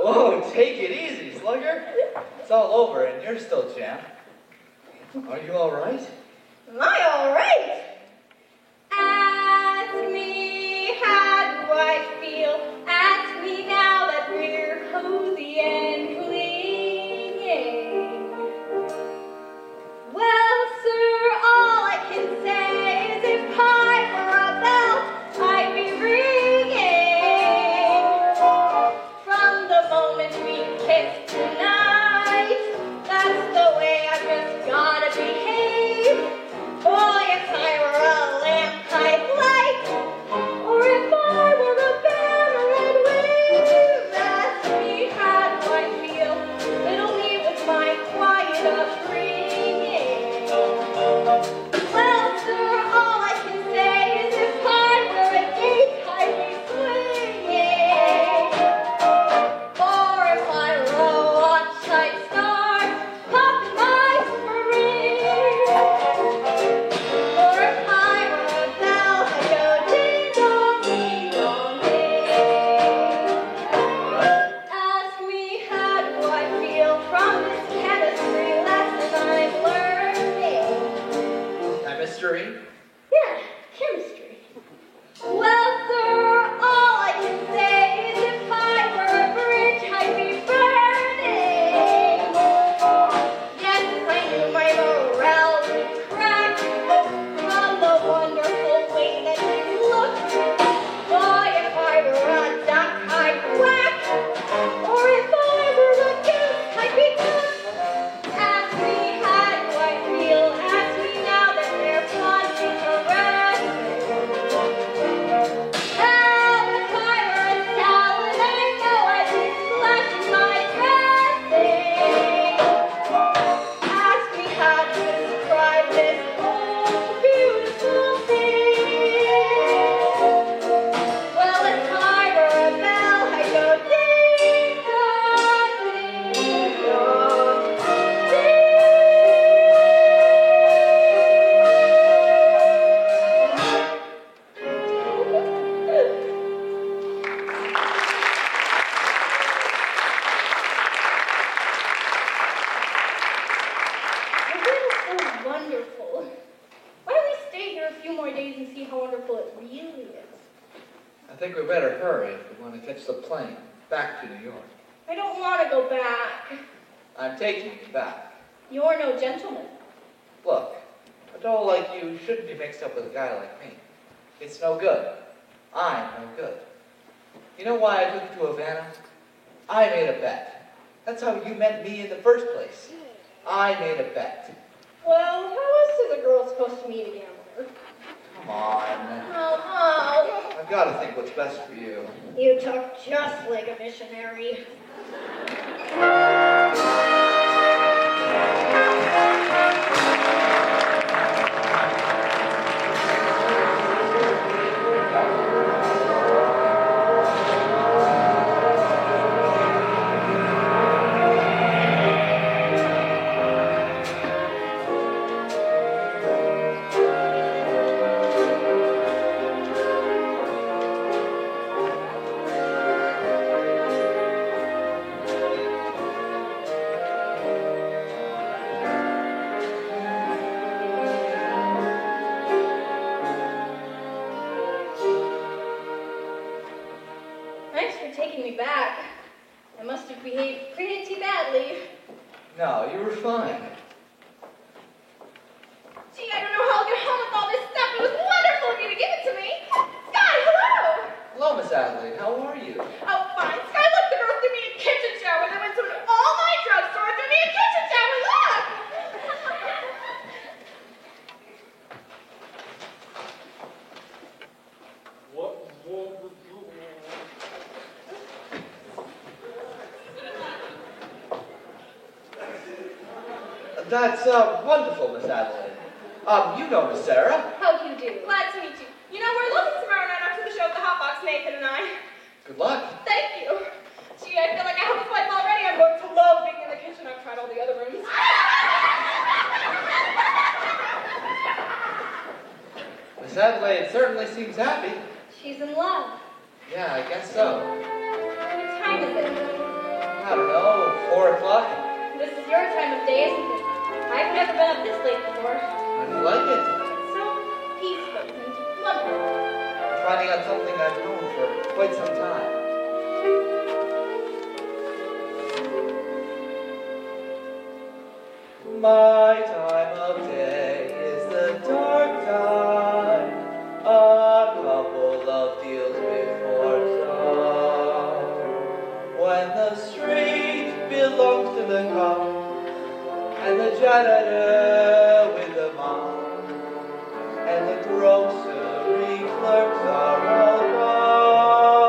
Whoa, take it easy, Slugger. It's all over and you're still jammed. Are you all right? Am I all right? Ask me how do I feel. Ask me now that we're cozy and clinging. Well, sir, all I can say is if I were a bell, I'd be ringing. From the moment we kissed tonight, that's the way I just gotta behave. chemistry. Yeah, chemistry. Well, sir, all I can say is if I were a bridge, I'd be burning. Yes, I knew my morale would crack from the wonderful way that you look. Why, if I were a duck, I'd quack. Or if I were a goose, I'd be cooked. Ask me how do I feel, ask me now that they're flaunting harassment. Hell, if I were a salad, I know I'd be splashing my dressing. Ask me how to describe this whole beautiful thing. Well, if I were a bell, I'd go ding dong, ding dong, The riddle's so wonderful. Why don't we stay here a few more days and see how wonderful it really is? I think we better hurry if we want to catch the plane back to New York. I don't want to go back. I'm taking you back. You're no gentleman. Look, a doll like you shouldn't be mixed up with a guy like me. It's no good. I'm no good. You know why I took you to Havana? I made a bet. That's how you met me in the first place. I made a bet. Well, how else is a girl supposed to meet a gambler? Come on. Oh, I've got to think what's best for you. you talk just like a missionary. Thanks for taking me back. I must have behaved pretty badly. No, you were fine. Gee, I don't know how I'll get home with all this stuff. It was wonderful of you to give it to me. Sky, hello. Hello, Miss Adelaide. How are you? Oh, fine. Sky, look, the girl threw me a kitchen shower. They went to all my drugstore and threw me a kitchen shower. Look. That's wonderful, Miss Adelaide. You know Miss Sarah. How do you do? Glad to meet you. You know, we're looking tomorrow night after the show at the Hot Box, Nathan and I. Good luck. Thank you. Gee, I feel like I have a flight already. I'm going to love being in the kitchen. I've tried all the other rooms. Miss Adelaide certainly seems happy. She's in love. Yeah, I guess so. What time is it? I don't know, 4 o'clock? This is your time of day, isn't it? I've never been up this late before. How do you like it? It's so peaceful and lovely. I'm finding out something I've known for quite some time. My time of day is the dark time, a couple of deals before dawn. When the street belongs to the cop, and the janitor with the mop, and the grocery clerks are all gone.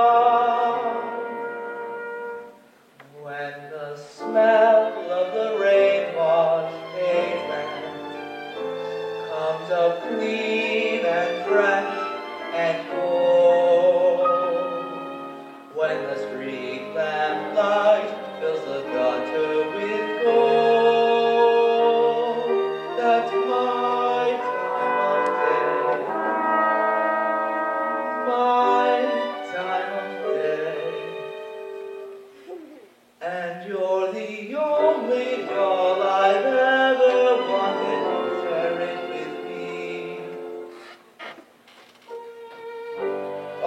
When the smell of the rain-washed pavement comes up clean and fresh and cold, when the street lamp light fills the gutter with gold, that's my time of day.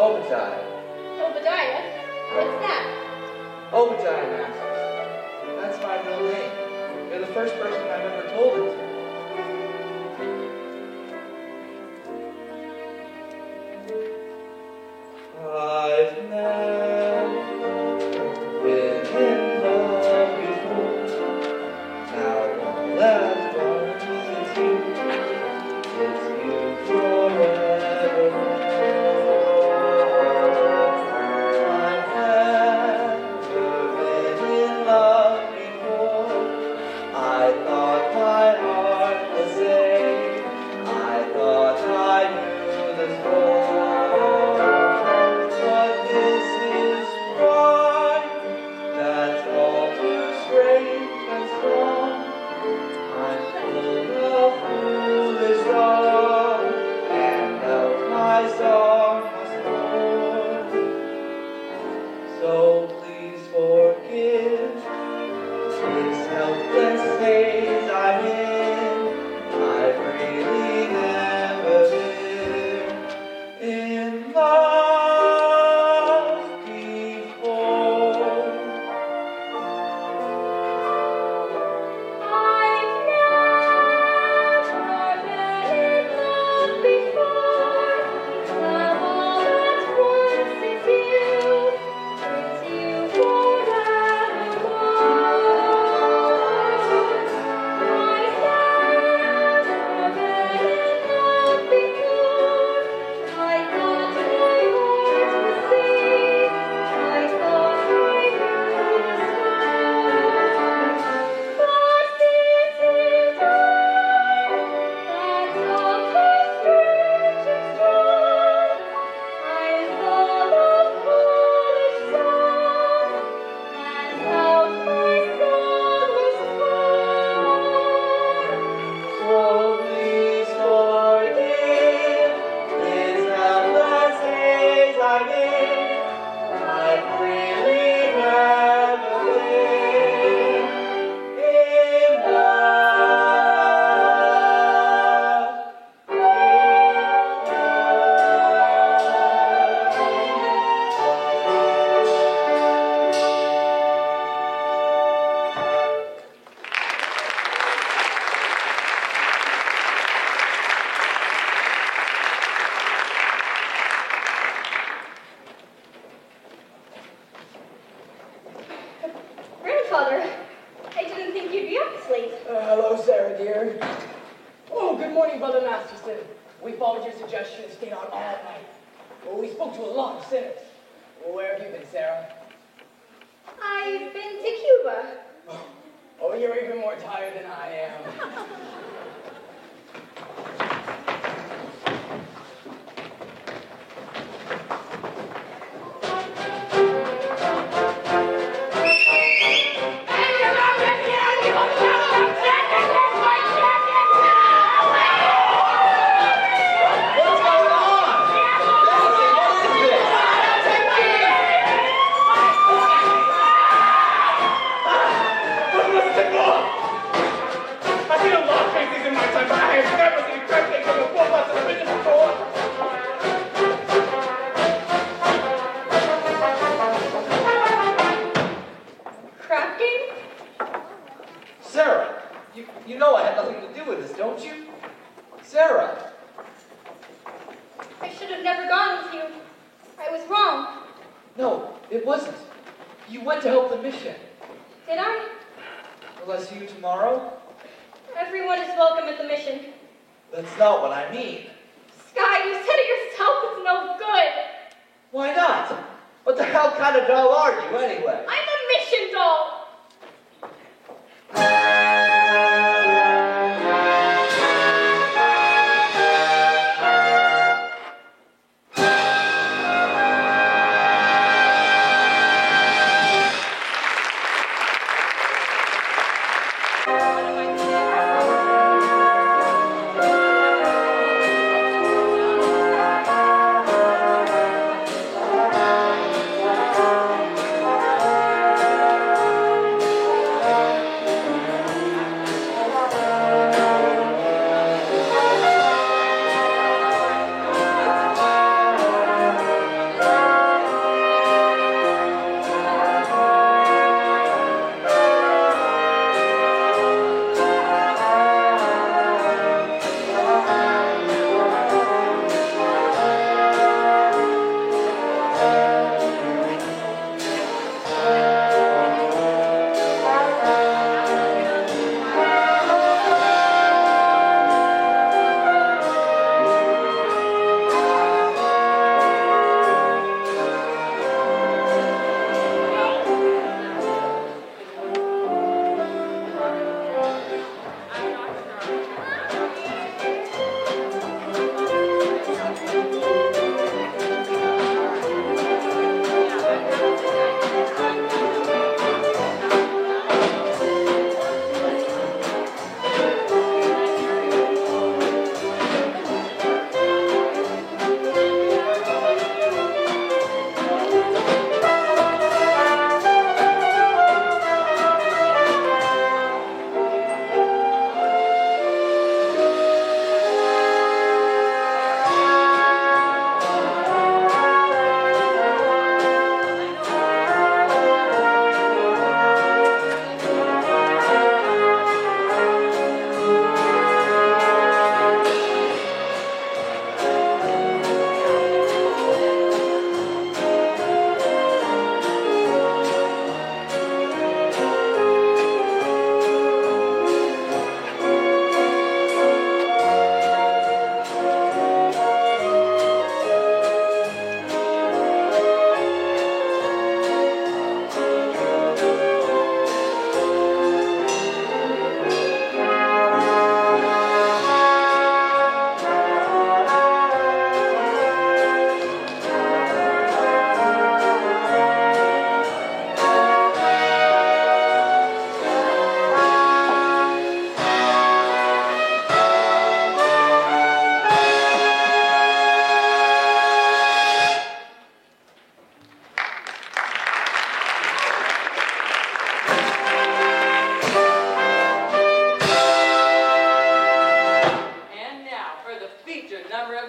Obadiah. Obadiah? What's that? Obadiah, Masters. That's my real name. You're the first person I've ever told it to. I've never been in love before. Now all at once it's you forevermore. I've never been in love before. I thought my heart was safe. I thought I knew the score. But this is pride that's all too strange and strong. I'm full of foolish love, and of my song must mourn. So please forgive this helpless state I'm in. I've really never been in love before. I've never been in love before. Now all at once it's you forevermore. I've never been in love before. I thought my heart was safe. I thought I knew the score. But this is love that's all too strange and strong. I'm full of foolish song, and out my song must pour. So please forgive this helpless state I'm in. I've really never been in love. Grandfather, I didn't think you'd be up this late. Hello, Sarah, dear. Oh, good morning, Brother Masterson. We followed your suggestion and stayed out all night. Well, we spoke to a lot of sinners. Well, where have you been, Sarah? I've been to Cuba. Oh, you're even more tired than I am. What's going on? Listen, what is this? I've seen a lot of faces in my time, but I have never seen a crab cake from a full bus television before. Crab game? Sarah, you know I had nothing to do with this, don't you? Sarah. I should have never gone with you. I was wrong. No, it wasn't. You went to help the mission. Did I? Will I see you tomorrow? Everyone is welcome at the mission. That's not what I mean. Sky, you said it yourself, it's no good. Why not? What the hell kind of doll are you anyway? I'm a mission doll.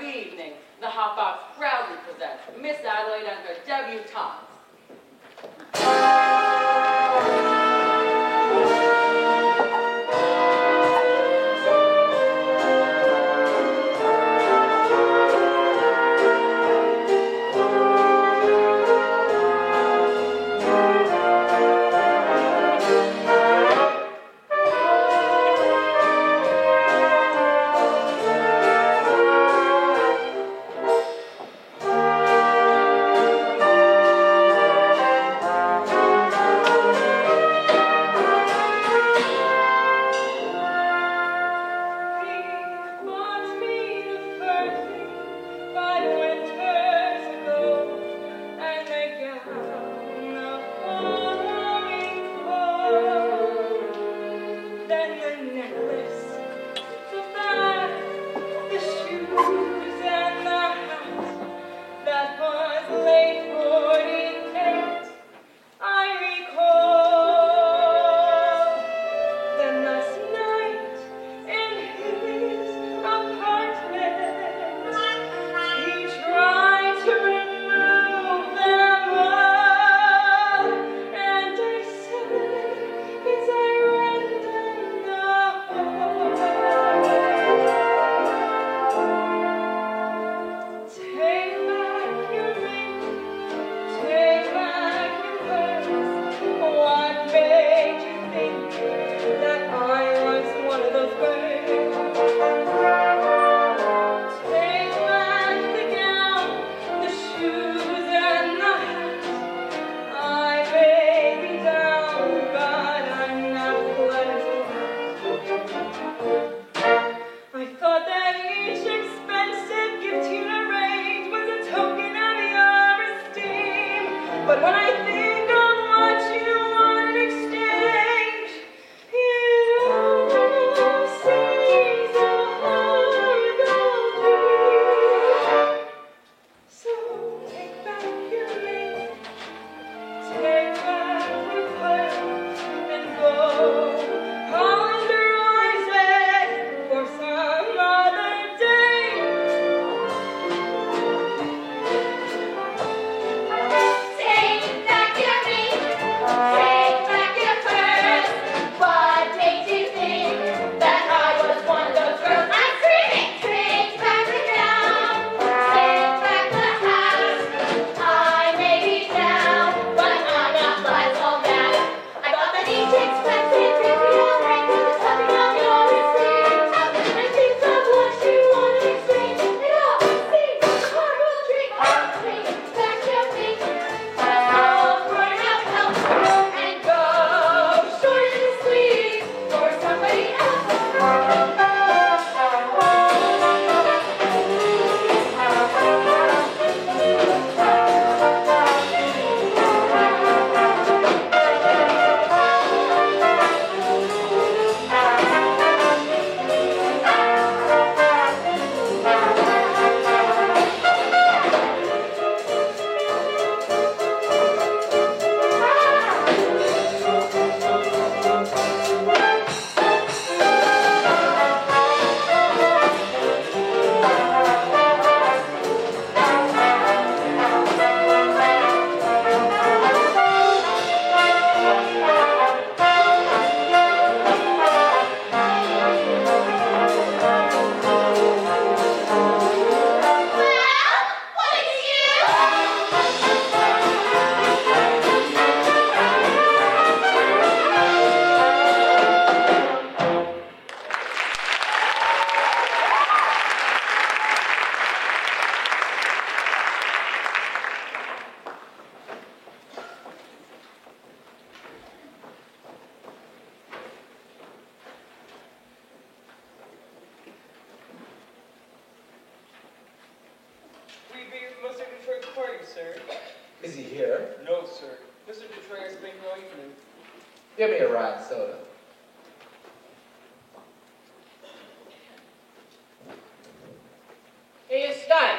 the evening, the Hot Box proudly presents Miss Adelaide and her debutantes. Is he here? No, sir. Mr. Detroit has been no evening. Give me a rye and soda. Hey, Scott.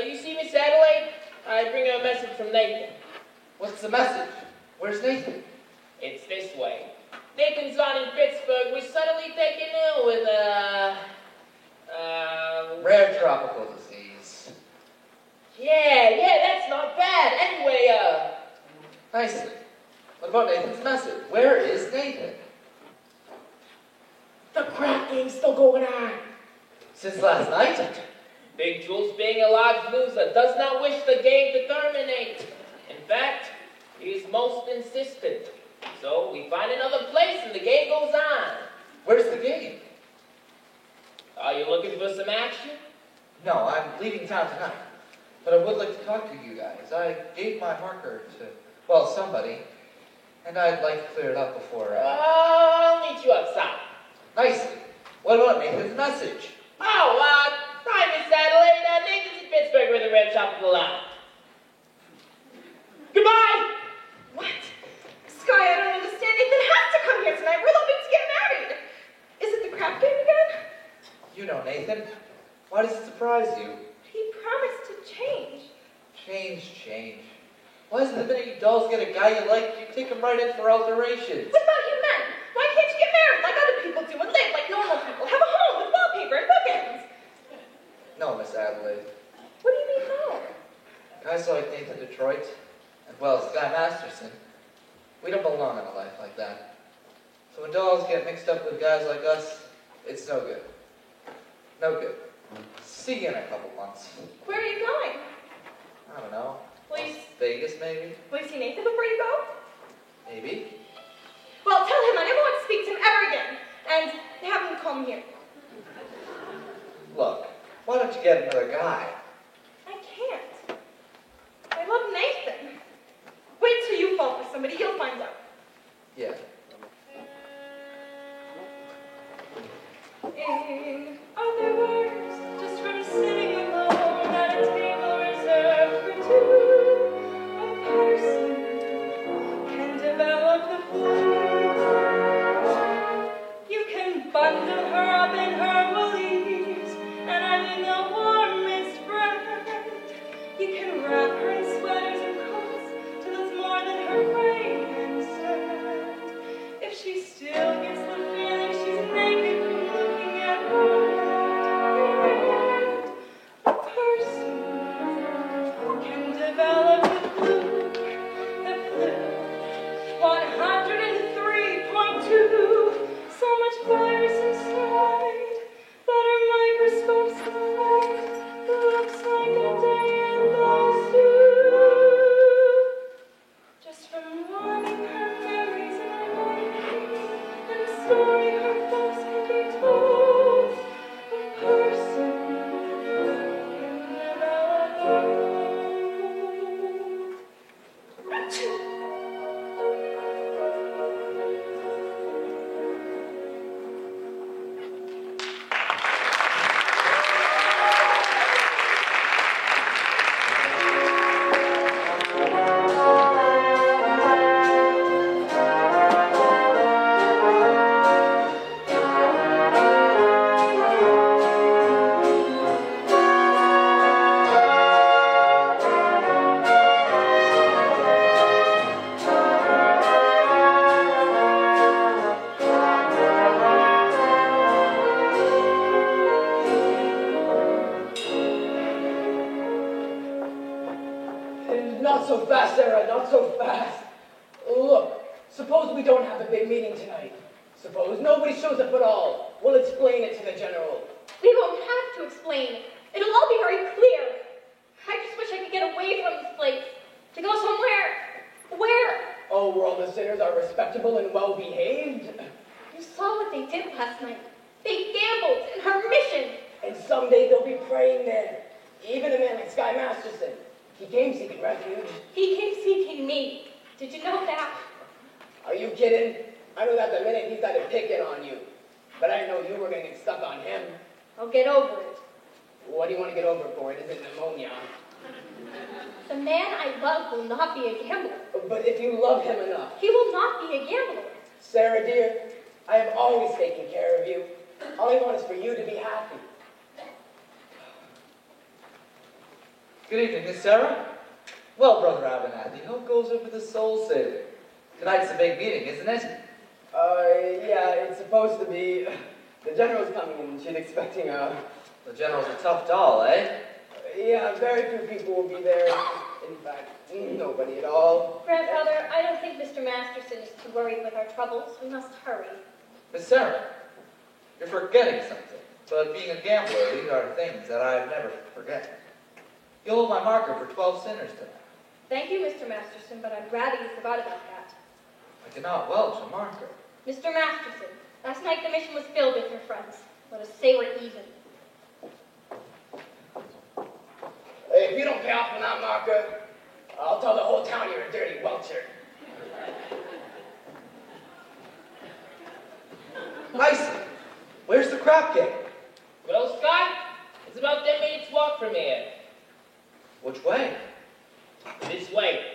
You see Miss Adelaide? I bring her a message from Nathan. What's the message? Where's Nathan? It's this way. Nathan's on in Pittsburgh. We're suddenly taken ill with rare tropical disease. Yeah, that's not bad. Anyway, Nicely. What about Nathan's message? Where is Nathan? the crap game's still going on. Since last night? Big Jules, being a large loser, does not wish the game to terminate. In fact, he is most insistent. So we find another place and the game goes on. Where's the game? Are you looking for some action? No, I'm leaving town tonight. But I would like to talk to you guys. I gave my marker to, well, somebody. And I'd like to clear it up before, I'll meet you outside. Nicely. What about Nathan's message? Oh, hi, Miss Adelaide. Nathan's in Pittsburgh with the red top of the line. Goodbye! What? Sky, I don't understand. Nathan has to come here tonight. We're hoping to get married. Is it the crap game again? You know Nathan. Why does it surprise you? He promised to change. Change. Why is it the minute you dolls get a guy you like, you take him right in for alterations? What about you men? Why can't you get married like other people do and live like normal people? Have a home with wallpaper and bookends. No, Miss Adelaide. What do you mean no? Guys like Nathan Detroit, as well as Guy Masterson, we don't belong in a life like that. So when dolls get mixed up with guys like us, it's no good. No good. See you in a couple months. Where are you going? I don't know. Will you, Las Vegas, maybe? will you see Nathan before you go? Maybe. Well, tell him I never want to speak to him ever again. And have him come here. Look, why don't you get another guy? I can't. I love Nathan. Wait till you fall for somebody, you'll find out. Yeah. In other words, just from sitting alone at a table reserved for two, a person can develop the flair. You can bundle her up in her valise, and I'm in the warmest brand. You can wrap her in sweaters and coats till it's more than her frame can stand. If she still gets the feeling she's naked from looking at her hand, a person can develop the fluke, 103.2. So much virus inside that her microscope slide looks like a day in the zoo. Just from warming her memories in my mind, and a story her folks can be told. A person can develop a Not so fast, Sarah, not so fast. Look, suppose we don't have a big meeting tonight. Suppose nobody shows up at all. We'll explain it to the general. We won't have to explain. It'll all be very clear. I just wish I could get away from this place. To go somewhere. Where? Oh, where all the sinners are respectable and well-behaved. You saw what they did last night. They gambled in her mission. And someday they'll be praying there. Even a man like Sky Masterson. He came seeking refuge. He came seeking me. Did you know that? Are you kidding? I knew that the minute he started picking on you. But I didn't know you were going to get stuck on him. I'll get over it. What do you want to get over for? It isn't pneumonia. The man I love will not be a gambler. But if you love him enough. He will not be a gambler. Sarah, dear, I have always taken care of you. All I want is for you to be happy. Good evening, Miss Sarah. Well, Brother Abernathy, how goes it with the soul saving? Tonight's a big meeting, isn't it? Yeah, it's supposed to be. The general's coming and she's expecting a... The general's a tough doll, eh? Yeah, very few people will be there. In fact, nobody at all. Grandfather, I don't think Mr. Masterson is too worried with our troubles. We must hurry. Miss Sarah, you're forgetting something. But being a gambler, these are things that I've never forget. You'll hold my marker for 12 sinners tonight. Thank you, Mr. Masterson, but I'm glad that you forgot about that. I cannot welch a marker. Mr. Masterson, last night the mission was filled with your friends. Let us say we're even. Hey, if you don't pay off on that marker, I'll tell the whole town you're a dirty welcher. Mason, where's the crap game? Well, Scott, it's about 10 minutes walk from here. Which way? This way.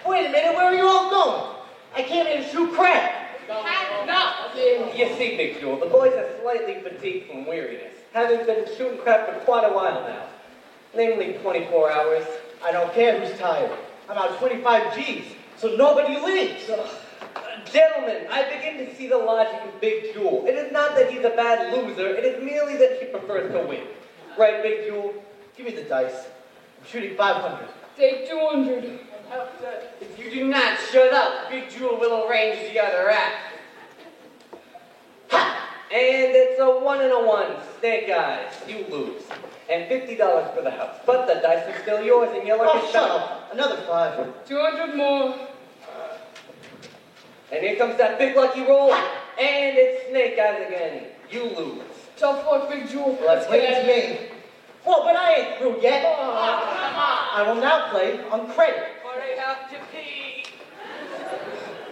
Wait a minute, where are you all going? I came here to shoot crap. You see, Big Jewel, the boys are slightly fatigued from weariness, having been shooting crap for quite a while now. Namely 24 hours. I don't care who's tired. I'm out 25 G's, so nobody leaves. Gentlemen, I begin to see the logic of Big Jewel. It is not that he's a bad loser, it is merely that he prefers to win. Right, Big Jewel? Give me the dice. I'm shooting 500. Take 200. If you do not shut up, Big Jewel will arrange the other act. Ha! And it's a 1 and a 1. Snake eyes. You lose. And $50 for the house. But the dice are still yours, and you're lucky. Oh, shut up. Another 5. 200 more. And here comes that big lucky roll. And it's snake eyes again. You lose. Tough luck, Big Jewel. Well, that's plain me. Well, but I ain't through yet. I will now play on credit. Or I have to pee.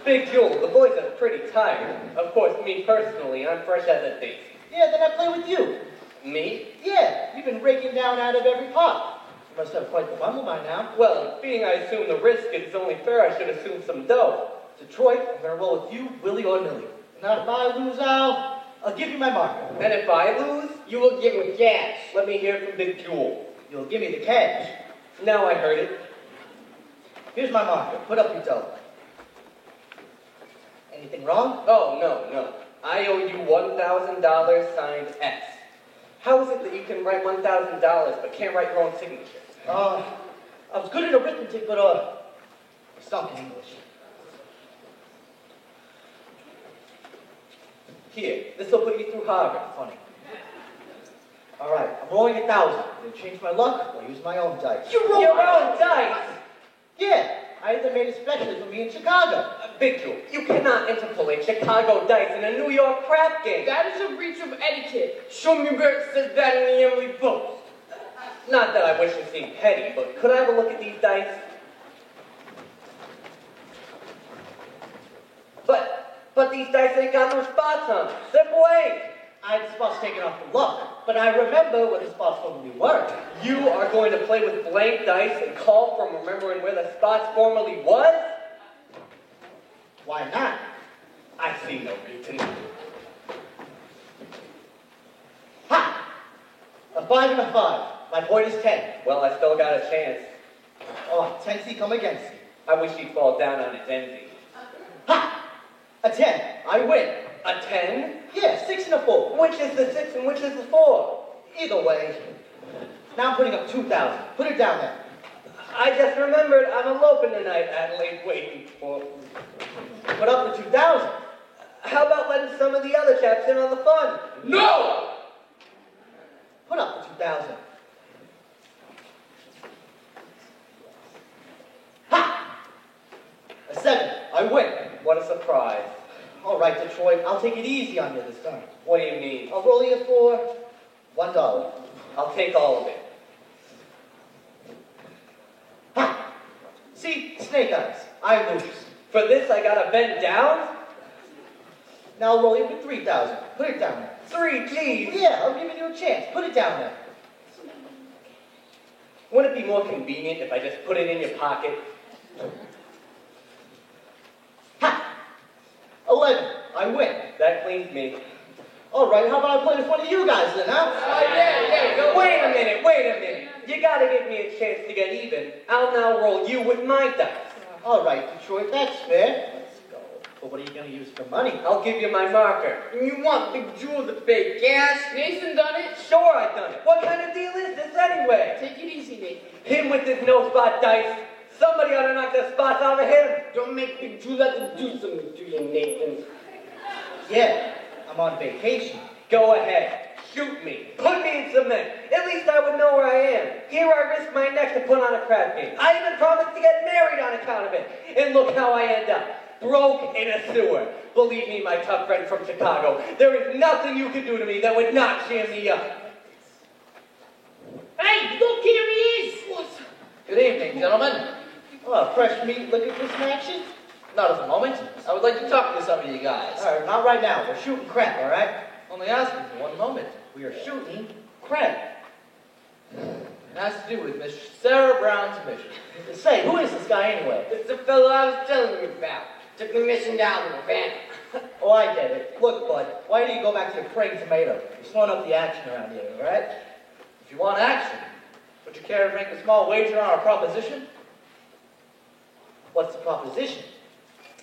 Big Jewel, the boys are pretty tired. Of course, me personally, I'm fresh as a daisy. Yeah, then I play with you. Me? Yeah, you've been raking down out of every pot. You must have quite the bundle by now. Well, being I assume the risk, it's only fair I should assume some dough. Detroit, I'm going to roll with you, Willie or nilly. Now, if I lose, I'll give you my marker. And if I lose, You will give me cash. let me hear from Big Jewel. You'll give me the cash. Now I heard it. Here's my marker. Put up your dough. Anything wrong? Oh, no. I owe you $1,000 signed S. How is it that you can write $1,000 but can't write your own signature? I was good at arithmetic, but I stunk in English. Here, this will put you through Harvard. Funny. All right, I'm rolling 1,000. To change my luck, I'll use my own dice. You roll your own dice? Yeah, I had them made especially for me in Chicago. Big Jewel, you cannot interpolate Chicago dice in a New York crap game. That is a breach of etiquette. Show me where it says that in the Emily books. Not that I wish to seem petty, but could I have a look at these dice? But these dice ain't got no spots on them. They're blank. I had spots taken off the luck, but I remember what the spots formerly were. You are going to play with blank dice and call from remembering where the spots formerly was? Why not? I see no reason. Ha! A 5 and a 5. My point is 10. Well, I still got a chance. Oh, 10 come against you. I wish he'd fall down on his envy. Ha! A 10. I win. A 10? Yeah, 6 and a 4. Which is the 6 and which is the 4? Either way. Now I'm putting up 2,000. Put it down there. I just remembered I'm eloping tonight, Adelaide, waiting for... Put up the 2,000. How about letting some of the other chaps in on the fun? No! Put up the 2,000. Ha! A 7. I win. What a surprise. All right, Detroit. I'll take it easy on you this time. What do you mean? I'll roll you for $1. I'll take all of it. Ha! See? Snake eyes. I lose. For this, I gotta bend down? Now I'll roll you for 3,000. Put it down there. 3, geez. Yeah, I'm giving you a chance. Put it down there. Wouldn't it be more convenient if I just put it in your pocket? Ha! 11. I win. That cleans me. All right, how about I play with one of you guys then, huh? Go. Wait a minute. You gotta give me a chance to get even. I'll now roll you with my dice. All right, Detroit, that's fair. Let's go. But what are you going to use for money? I'll give you my marker. You want Big Jewel to pay cash? Nathan done it. Sure I done it. What kind of deal is this anyway? Take it easy, Nathan. Him with his no-spot dice. Somebody ought to knock the spots out of him. Don't make Big Jewel have to do something to you, Nathan. Yeah, I'm on vacation. Go ahead. Shoot me. Put me in cement. At least I would know where I am. Here I risk my neck to put on a crap game. I even promised to get married on account of it. And look how I end up. Broke in a sewer. Believe me, my tough friend from Chicago, there is nothing you could do to me that would not cheer me up. Hey, look, here he is. What? Good evening, gentlemen. Oh, fresh meat looking for some action? Not at the moment. I would like to talk to some of you guys. All right, not right now. We're shooting crap, all right? Only asking for one moment. We are shooting crap. It has to do with Miss Sarah Brown's mission. Say, who is this guy anyway? It's the fellow I was telling you about. Took the mission down to Havana. Oh, I get it. Look, bud, why don't you go back to your praying tomato? You're slowing up the action around here, all right? If you want action, would you care to make a small wager on our proposition? What's the proposition?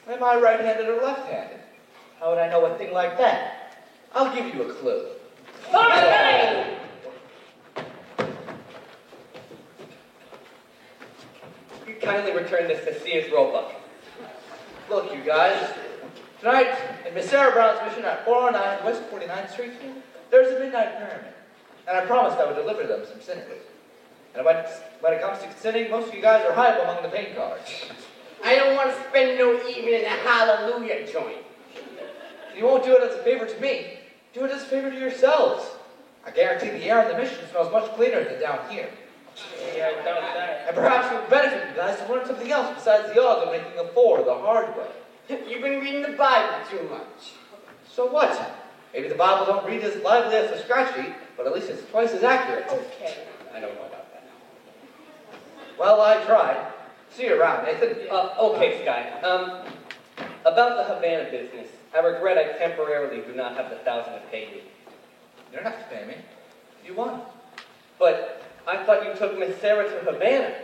Am I right-handed or left-handed? How would I know a thing like that? I'll give you a clue. Fine! You kindly return this to Sears Roebuck. Look, you guys. Tonight, in Miss Sarah Brown's mission at 409 West 49th Street, there's a midnight pyramid. And I promised I would deliver them some sinners. And when it comes to sinning, most of you guys are high up among the paint cards. I don't want to spend no evening in a hallelujah joint. You won't do it as a favor to me. Do it as a favor to yourselves. I guarantee the air on the mission smells much cleaner than down here. Yeah, I doubt that. And perhaps it would benefit you guys to learn something else besides the odds of making a 4 the hard way. You've been reading the Bible too much. So what? Maybe the Bible don't read as lively as the scratch sheet, but at least it's twice as accurate. Okay. I don't know about that. Well, I tried. See you around, Nathan. Okay, Sky. About the Havana business, I regret I temporarily do not have the $1,000 to pay you. You don't have to pay me. You won. But I thought you took Miss Sarah to Havana.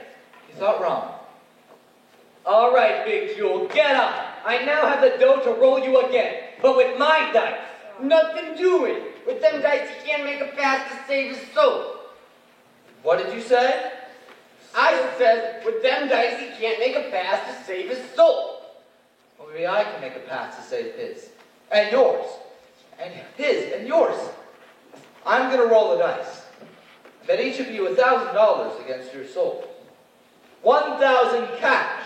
You thought wrong. All right, Big Jewel, get up. I now have the dough to roll you again, but with my dice. Nothing doing. With them dice, he can't make a pass to save his soul. What did you say? I said, with them dice, he can't make a pass to save his soul. Well, maybe I can make a pass to save his. And yours. And his and yours. I'm going to roll the dice. I bet each of you $1,000 against your soul. 1,000 cash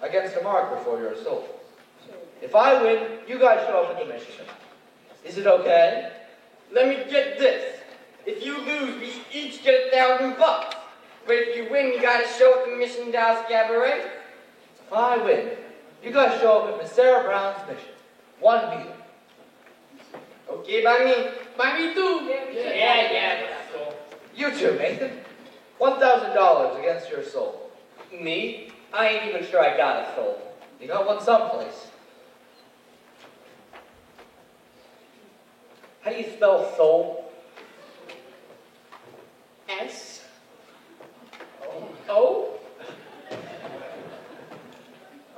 against a marker for your soul. If I win, you guys show up at the mission. Is it okay? Let me get this. If you lose, we each get $1,000. But if you win, you gotta show up at Mission Dallas Cabaret. If I win, you guys show up at Miss Sarah Brown's mission. One meal. Okay, by me. By me too. Yeah. So, You too, Nathan. $1,000 against your soul. Me? I ain't even sure I got a soul. You got one someplace. How do you spell soul? S-O?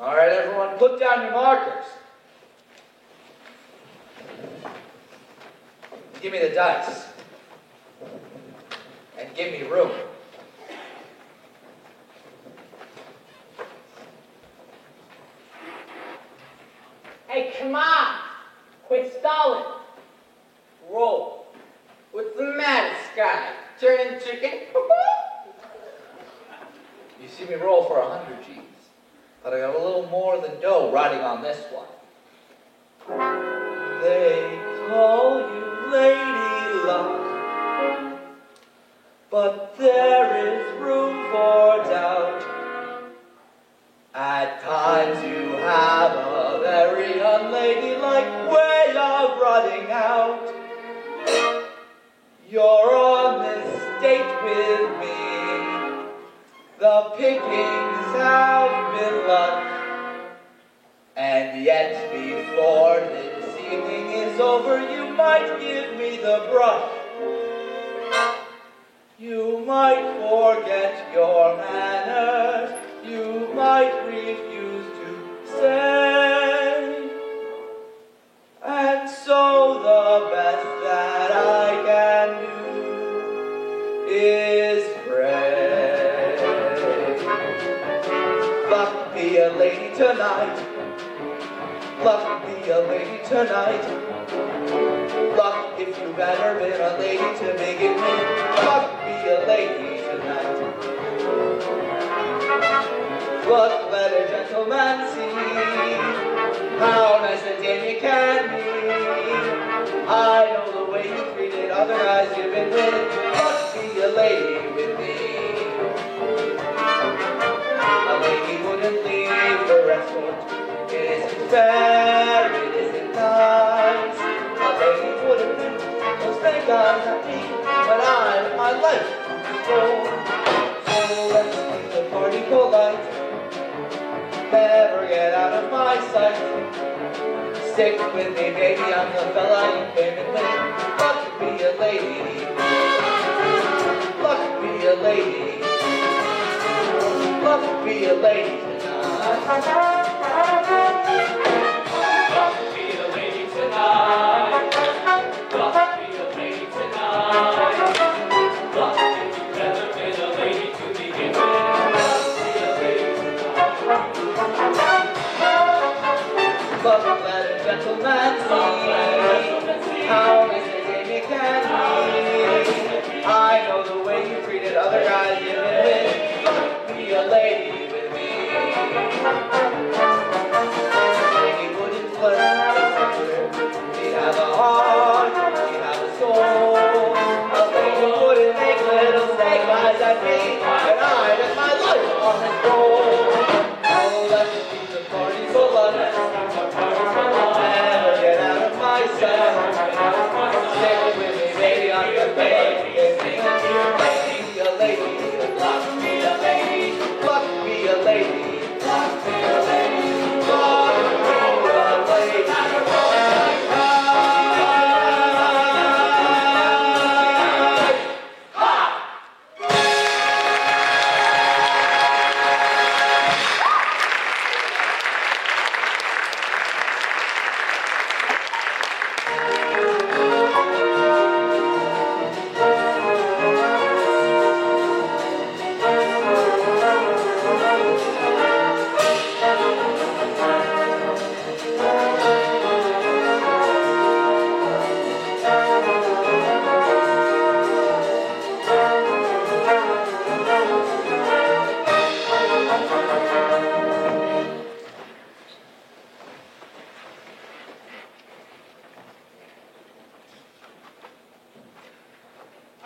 All right, everyone, put down your markers. Give me the dice. And give me room. Hey, come on. Quit stalling. Roll. What's the matter, Sky? Turning chicken? You see me roll for 100 G's. But I got a little more than dough riding on this one. They call you Lady Luck, but there is room for doubt. At times you have a very unladylike way of running out. You're on this date with me. The pickings have been luck. And yet before this evening is over, you might give me the brush. You might forget your manners. You might refuse to stay. And so the best that I can do is pray. Luck be a lady tonight. Luck be a lady tonight. Luck if you've ever been a lady to begin with. Luck be a lady tonight. But let a gentleman see how nice a dame you can be. I know the way you treated other guys you've been with. Luck be a lady with me. A lady wouldn't leave her escort. It isn't fair, it isn't nice. A lady wouldn't do those big guys at me, but I'm my life control. So let's keep the party polite. Never get out of my sight. Stick with me, baby, I'm the fella you came in with. Luck be a lady. Luck be a lady. Luck be a lady tonight. see how Mrs. Amy can be. I know the way you treated other guys you've been with. Be a lady with me. Amy wouldn't flirt. She'd have a heart. She'd have a soul. A lady wouldn't make little snake eyes at me. And I'd have my life on this roll. Oh, let's keep the party so long. Never get out of my sight. Stick with me, baby, I'm your baby. Be a lady, love me a lady, love me a lady, love me a lady, love me a lady.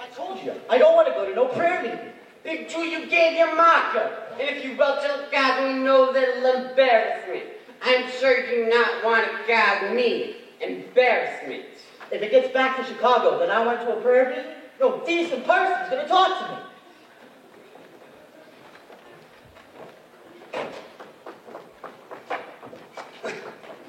I told you, I don't want to go to no prayer meeting. Big Drew, you gave your marker. And if you wrote to God, we know that'll embarrass me. I'm sure you do not want to God me. Embarrassment. If it gets back to Chicago that I went to a prayer meeting, no decent person's going to talk to me.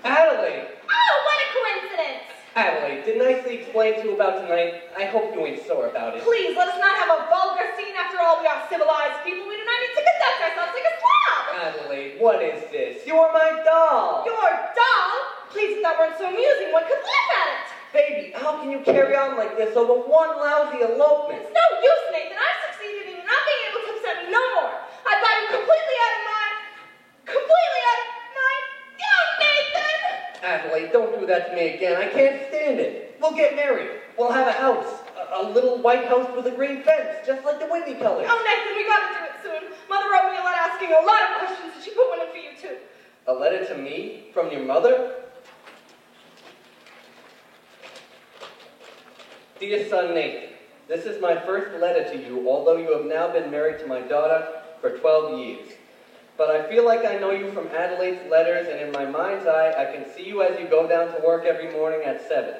Adelaide! Oh, what a coincidence! Adelaide, didn't I explain to you about tonight? I hope you ain't sore about it. Please, let us not have a vulgar scene. After all, we are civilized people. We do not need to conduct ourselves like a slob. Adelaide, what is this? You are my doll! Your doll? Please, if that weren't so amusing, one could laugh at it. Baby, how can you carry on like this over one lousy elopement? It's no use, Nathan. I've succeeded in not being able to upset me no more. I've got him completely out of mind. Completely out of mind. Go, Nathan! Adelaide, don't do that to me again. I can't stand it. We'll get married. We'll have a house. A little white house with a green fence, just like the Whitney colors. Oh, Nathan, we gotta do it soon. Mother wrote me a letter asking a lot of questions, and she put one in for you, too. A letter to me? From your mother? Dear son Nathan, this is my first letter to you, although you have now been married to my daughter for 12 years. But I feel like I know you from Adelaide's letters, and in my mind's eye, I can see you as you go down to work every morning at 7.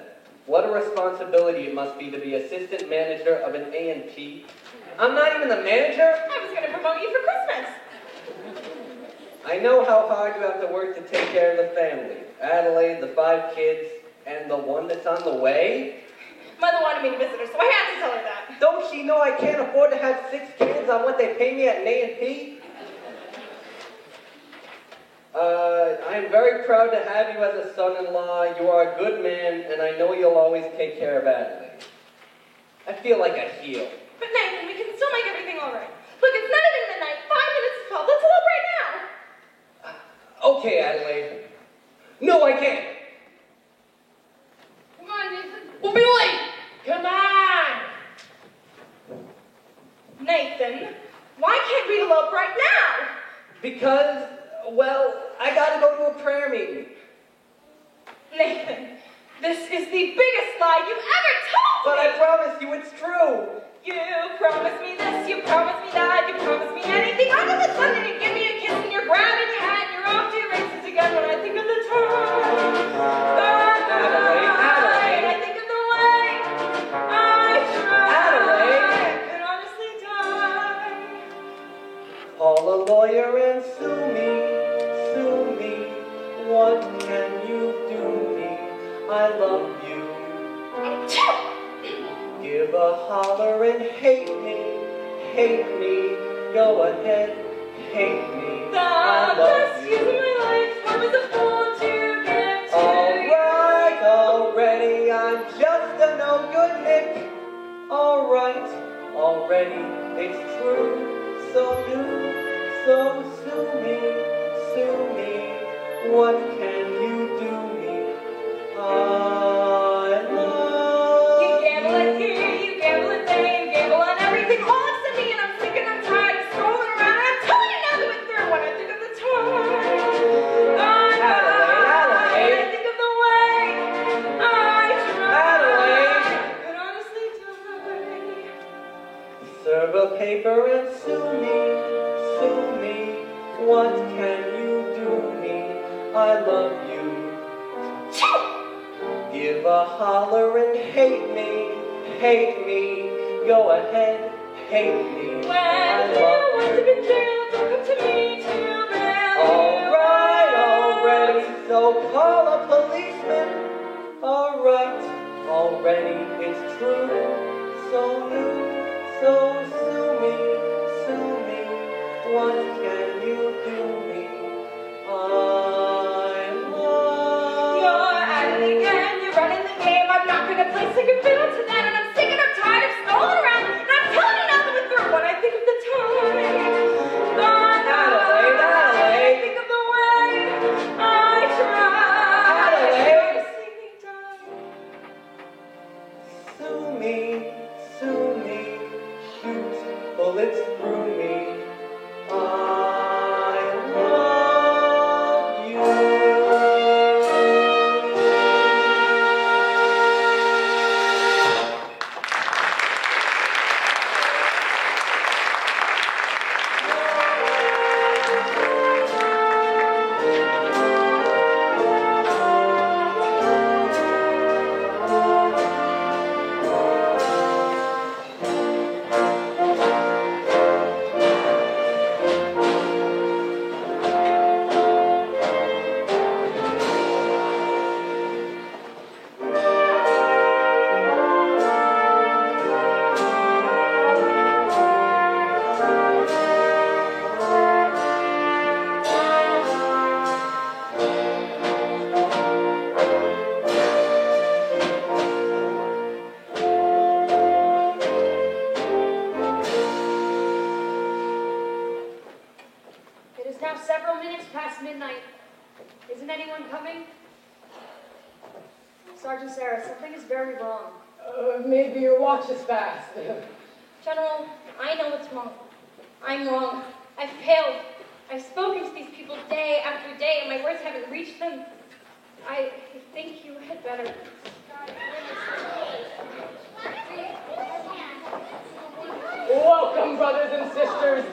What a responsibility it must be to be assistant manager of an A&P. I'm not even the manager. I was gonna promote you for Christmas. I know how hard you have to work to take care of the family. Adelaide, the 5 kids, and the one that's on the way. Mother wanted me to visit her, so I had to tell her that. Don't she know I can't afford to have 6 kids on what they pay me at an A&P? I'm very proud to have you as a son-in-law. You are a good man, and I know you'll always take care of Adelaide. I feel like a heel. But Nathan, we can still make everything all right. Look, it's not even midnight. 5 minutes to 12. Let's elope right now. Okay, Adelaide. No, I can't. Come on, Nathan. We'll be late. Come on! Nathan, why can't we elope right now? Because, well, I gotta go to a prayer meeting. Nathan, this is the biggest lie you've ever told But me. I promise you it's true. You promised me this, you promised me that, you promised me anything under the sun, and you give me a kiss and you're grabbing your hat and you're off to your races again when I think of the time. Adelaide. I think of the way I tried. I could honestly die. Call a lawyer and sue me, sue me. What can you do me? I love you. Give a holler and hate me. Go ahead, hate me. The I love best you. years of my life, I was a fool to give to Alright, already, I'm just a no good Nick. Alright, already, it's true. So do, so sue me. What can you do me? I Give a holler and hate me, go ahead, hate me. When you want to be killed, don't come to me too bad. Alright, so call a policeman. Alright, already it's true. So sue me. What can you do me? I'm lost. You're at it again, you're running the game. I'm not gonna play second fiddle to that, and I'm sick and I'm tired of stalling around. And I'm telling you now that we're through when I think of the time. Adelaide. Think of the way I tried. Adelaide. To see me die. Sue me, shoot bullets through me. I love you. It is now several minutes past midnight. Isn't anyone coming? Sergeant Sarah, something is very wrong. Maybe your watch is fast. General, I know what's wrong. I'm wrong. I've failed. I've spoken to these people day after day, and my words haven't reached them. I think you had better. Welcome, brothers and sisters.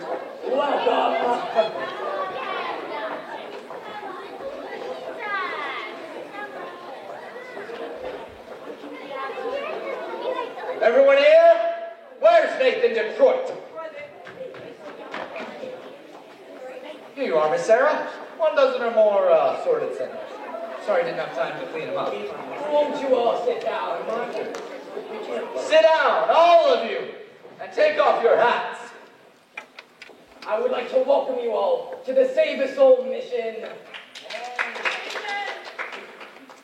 Welcome. Everyone here? Where's Nathan Detroit? Here you are, Miss Sarah. 12 or more assorted sinners. Sorry I didn't have time to clean them up. Won't you all sit down? Sit down, all of you, and take off your hats. I would like to welcome you all to the Save a Soul mission.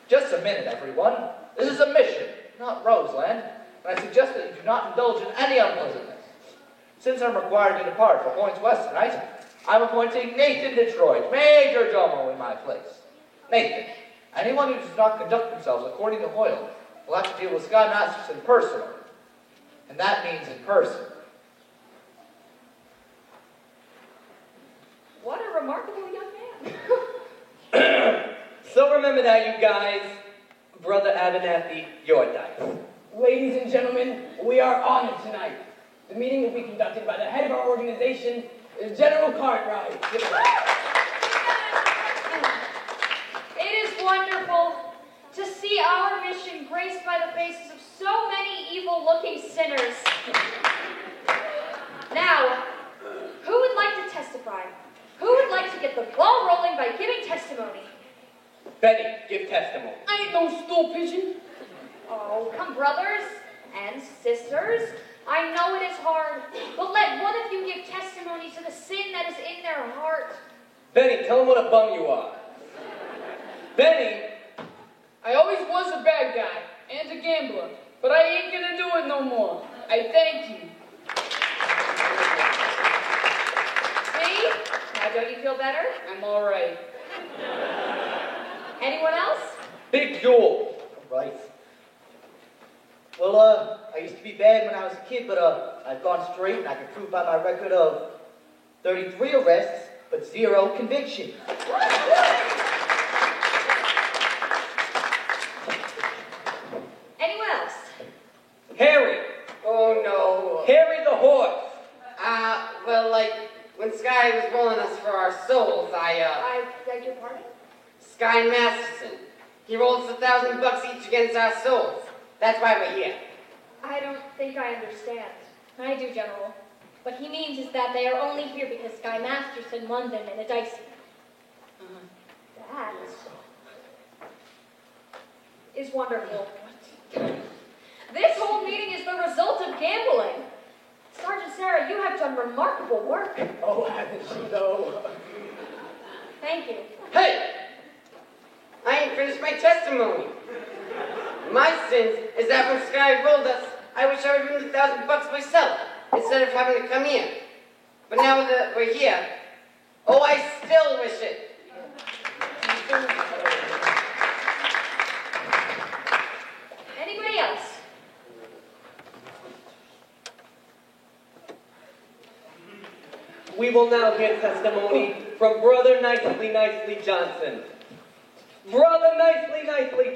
Just a minute, everyone. This is a mission, not Roseland, and I suggest that you do not indulge in any unpleasantness. Since I'm required to depart for Points West tonight, I'm appointing Nathan Detroit, Major Domo, in my place. Nathan, anyone who does not conduct themselves according to Hoyle will have to deal with Sky Masterson personally. And that means in person. What a remarkable young man. So remember that, you guys. Brother Abernathy, your dice. Ladies and gentlemen, we are honored tonight. The meeting will be conducted by the head of our organization, General Cartwright. It is wonderful to see our mission graced by the faces of so many evil-looking sinners. Now, who would like to testify? Who would like to get the ball rolling by giving testimony? Betty, give testimony. I ain't no stool pigeon. Oh, come brothers and sisters. I know it is hard, but let one of you give testimony to the sin that is in their heart. Benny, tell them what a bum you are. Benny, I always was a bad guy and a gambler, but I ain't gonna do it no more. I thank you. See? Now don't you feel better? I'm all right. Anyone else? Big Jewel. Right. Well, I used to be bad when I was a kid, but I've gone straight, and I can prove by my record of 33 arrests, but 0 convictions. Anyone else? Harry. Oh no. Harry the horse. Well, like, when Sky was rolling us for our souls, I beg your pardon? Sky Masterson. He rolled us $1,000 each against our souls. That's why we're here. I don't think I understand. I do, General. What he means is that they are only here because Guy Masterson won them in a dicey. That is wonderful. This whole meeting is the result of gambling. Sergeant Sarah, you have done remarkable work. Oh, haven't she, though? Thank you. Hey! I ain't finished my testimony. My sins is that when Sky rolled us, I wish I would have won $1,000 myself, instead of having to come here. But now that we're here, oh, I still wish it. Anybody else? We will now hear testimony from Brother Nicely Johnson. Brother Nicely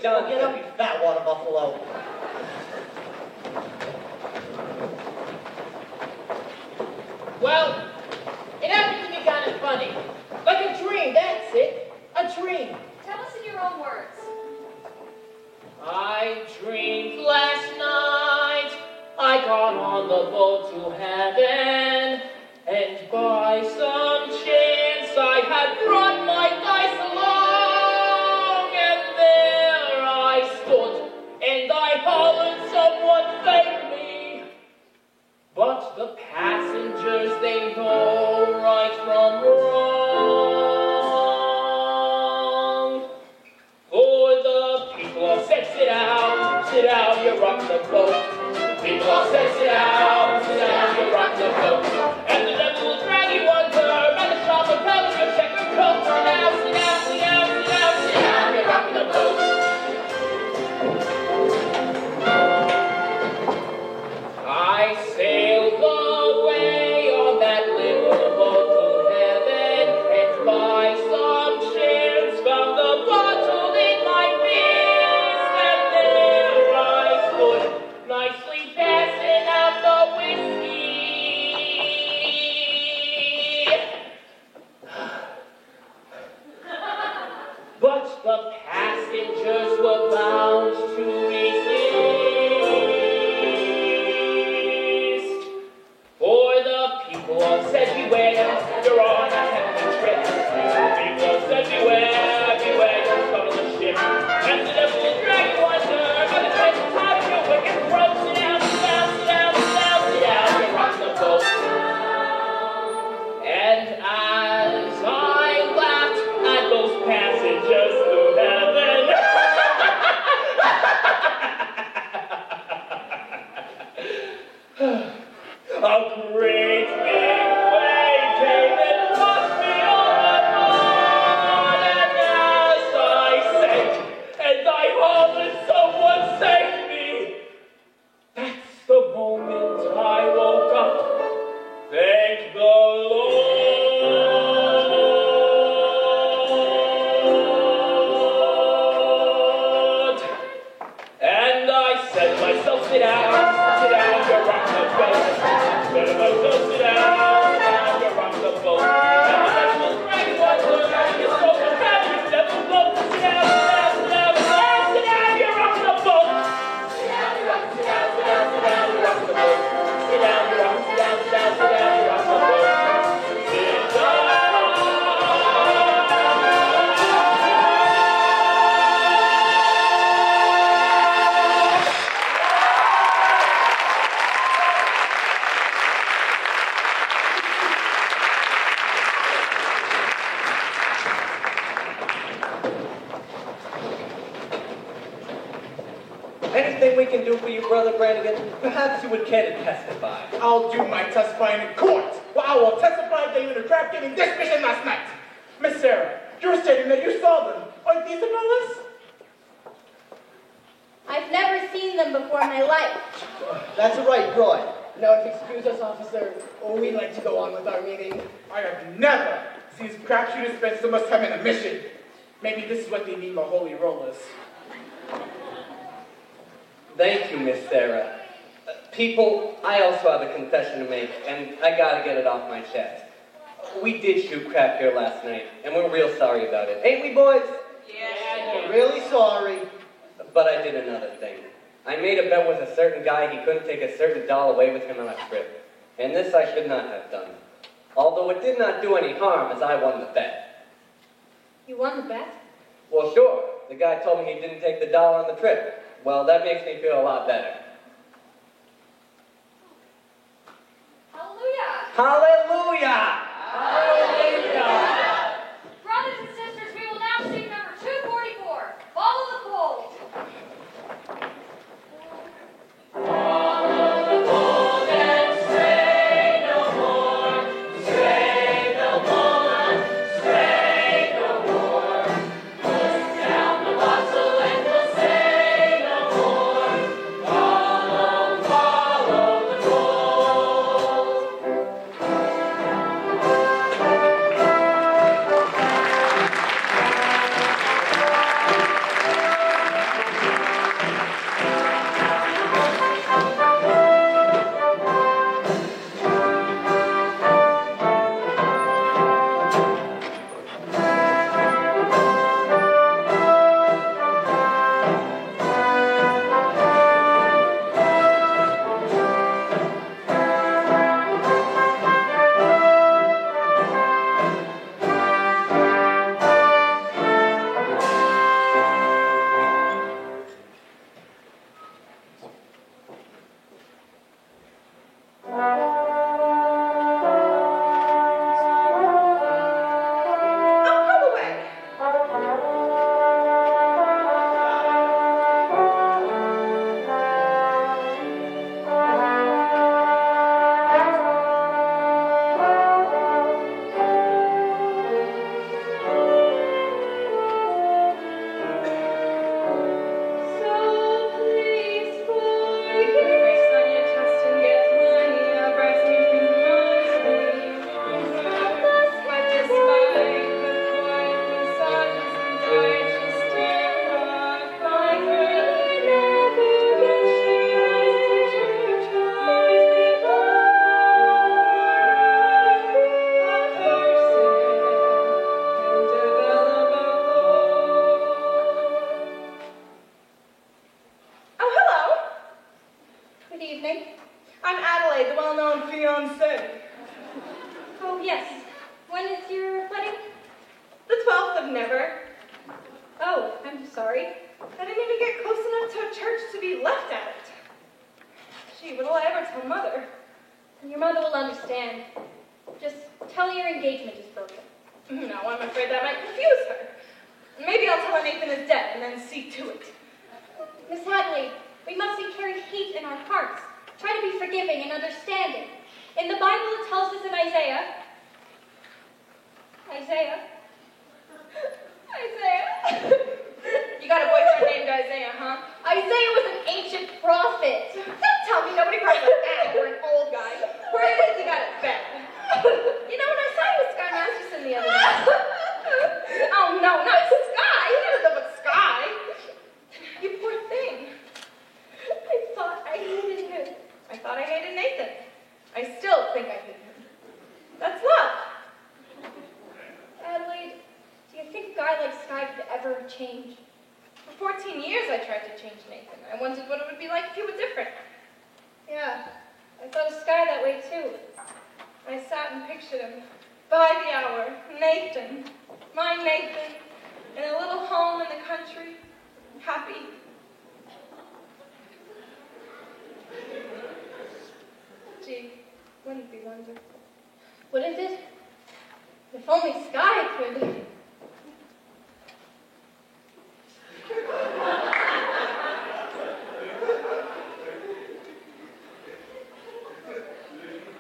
Johnson. Get up, you fat water buffalo. Well, it happened to be kind of funny. Like a dream, that's it. A dream. Tell us in your own words. I dreamed last night I got on the boat to heaven, and by some chance I had brought my dice along, and there I stood, and I hollered, someone thank me. But the passengers, they know right from wrong. For the people all said, sit down, you rock the boat. People all said, sit down, you rock the boat. And the devil will drag you under, and the shark will tell you check your coat. Sit down, you rock the boat. I sailed away on that little boat to heaven, and by some chance found the bottle in my fist, and there I stood, nicely passing out the whiskey. But the passengers were bound to resist. For the people all said, beware, you're on a heavenly trip. People all said, beware, you're on the ship. And the devil will drag you under, by the time you tie your wicked throat. Sit down, you rock the boat. And as I laughed at those passengers to heaven, a great big wave came and washed me overboard, and as I sank, and I hollered, someone save me. That's the moment I woke up. Thank the Lord. And I said to myself, sit down, you rock the boat. Said to myself, sit down, you rock the boat. And the devil will drag you under, and your soul will have you, devil boat. Sit down, you rock the boat. Sit down, you rock the boat. Sit down, you rock the boat. Anything we can do for you, Brother Brannigan? Perhaps you would care to testify. I'll do my testifying in court. Well, I will testify that you were crap getting this mission last night. Miss Sarah, you're stating that you saw them. Aren't these the fellas? I've never seen them before in my life. That's right, Roy. Now, if you excuse us, officer, we'd like to go on with our meeting. I have never seen crapshooters spend so much time in a mission. Maybe this is what they mean by holy rollers. Thank you, Miss Sarah. People, I also have a confession to make, and I gotta get it off my chest. We did shoot crap here last night, and we're real sorry about it. Ain't we, boys? Yeah. Really sorry. But I did another thing. I made a bet with a certain guy he couldn't take a certain doll away with him on a trip. And this I should not have done. Although it did not do any harm, as I won the bet. You won the bet? Well, sure. The guy told me he didn't take the doll on the trip. Well, that makes me feel a lot better. Hallelujah! Hallelujah! Hallelujah! Brothers and sisters, we will now sing number 244, Follow the Cold. Wouldn't it? If only Sky could.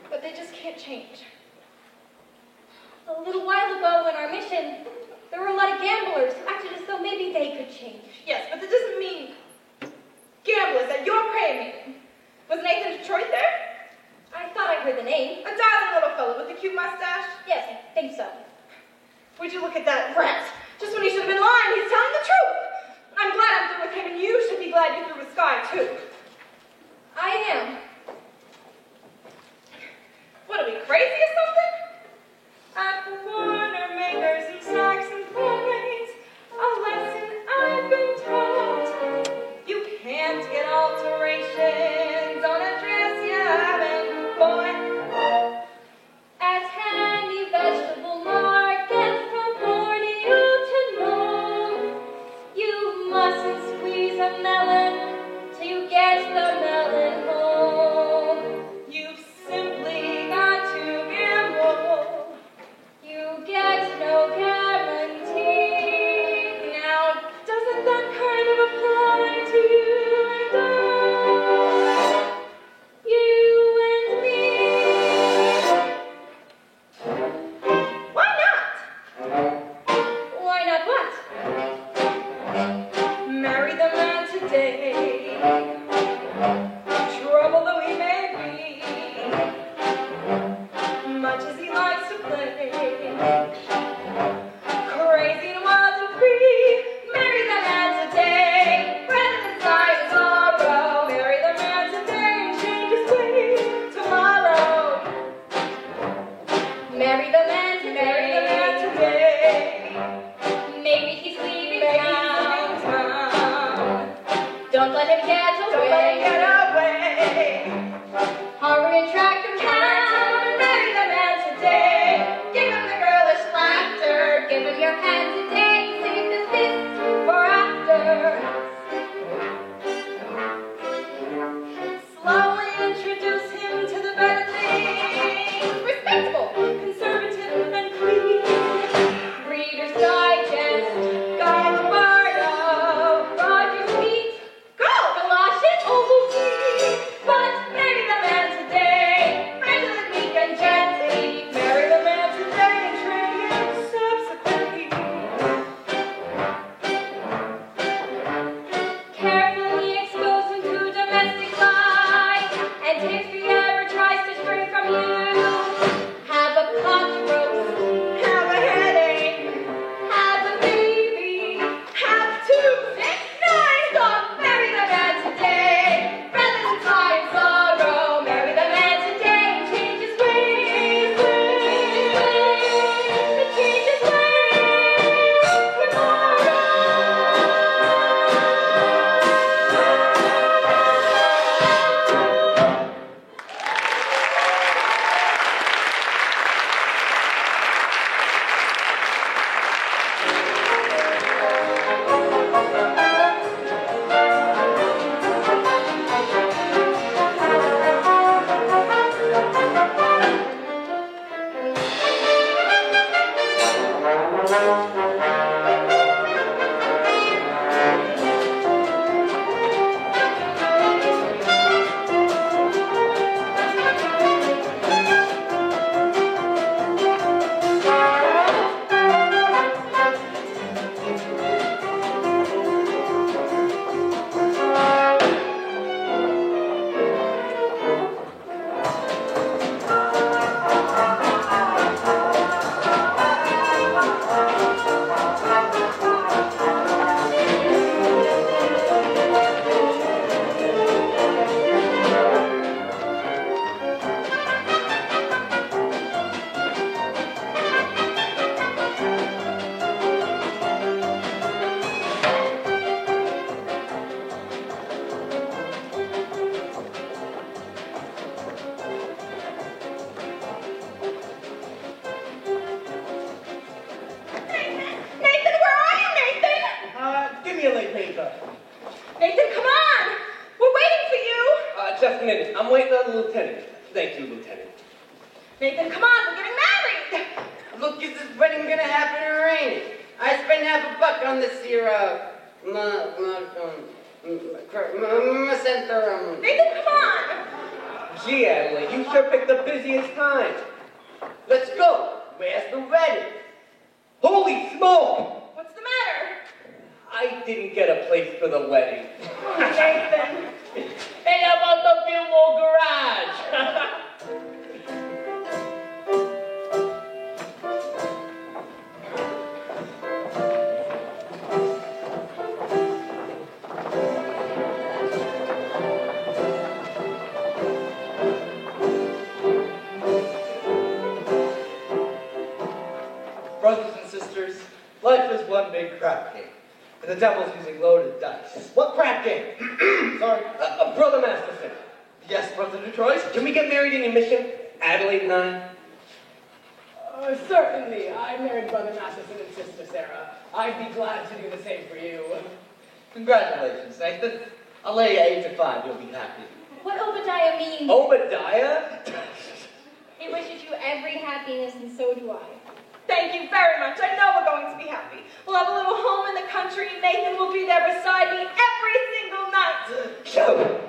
But they just can't change. A little while ago in our mission, there were a lot of gamblers who acted as though maybe they could change. Yes, but that doesn't mean gamblers at your prayer meeting. Was Nathan Detroit there? I thought I heard the name. A darling little fellow with a cute mustache? Yes, I think so. Would you look at that rat? Just when he should have been lying, he's telling the truth. I'm glad I'm through with him, and you should be glad you're through with Sky, too. I am. What, are we crazy or something? At the corner makers and snacks and pomades, a lesson I've been taught. today. Trouble though he may be, much as he likes to play, crazy and wild and free, marry the man today, rather than sigh and sorrow. Marry the man today and change his ways tomorrow. Marry the man today. Maybe he's leaving town. Don't let him get away. Hurry and track him down. Marry the man today. Give him the girlish laughter. Give him your hand today. Save the fist for after. Slowly introduce him to the better things. Respectable, conservative, and clean. Reader's Digest. Guy Lombardo. Roger Sweet. Go! Galoshes. Ovaltine. But marry the man today. Friendly, meek, and gently. Marry the man today and train him subsequently. Carefully expose him to domestic life. And if he ever tries to stray from you, have a pot roast. Have a headache. Have a baby. Have 2, 6, 9. Stop. Marry the man today. Rather than sigh and sorrow. Marry the man today and change his ways. And change his ways tomorrow. Nathan, where are you, Nathan? Give me a late paper. Nathan, come on! We're waiting for you! Just a minute. I'm waiting on the lieutenant. Thank you, Lieutenant. Nathan, come on, we're getting married! Look, is this wedding gonna happen or ain't it? I spent $50 on this here, Nathan, come on! Gee, Adelaide, you sure picked the busiest time. Let's go. Where's the wedding? Holy smoke! What's the matter? I didn't get a place for the wedding. Oh, Nathan. Hey, how about the Fillmore Garage? Brothers and sisters, life is one big crap game, and the devil's using loaded dice. What crap game? Sorry. Brother Masterson. Yes, Brother Detroit? Can we get married in your mission? Adelaide and I? Certainly. I married Brother Masterson and Sister Sarah. I'd be glad to do the same for you. Congratulations, Nathan. I'll lay you 8 to 5, you'll be happy. What Obadiah means. Obadiah? He wishes you every happiness, and so do I. Thank you very much. I know we're going to be happy. We'll have a little home in the country, and Nathan will be there beside me every single night. So,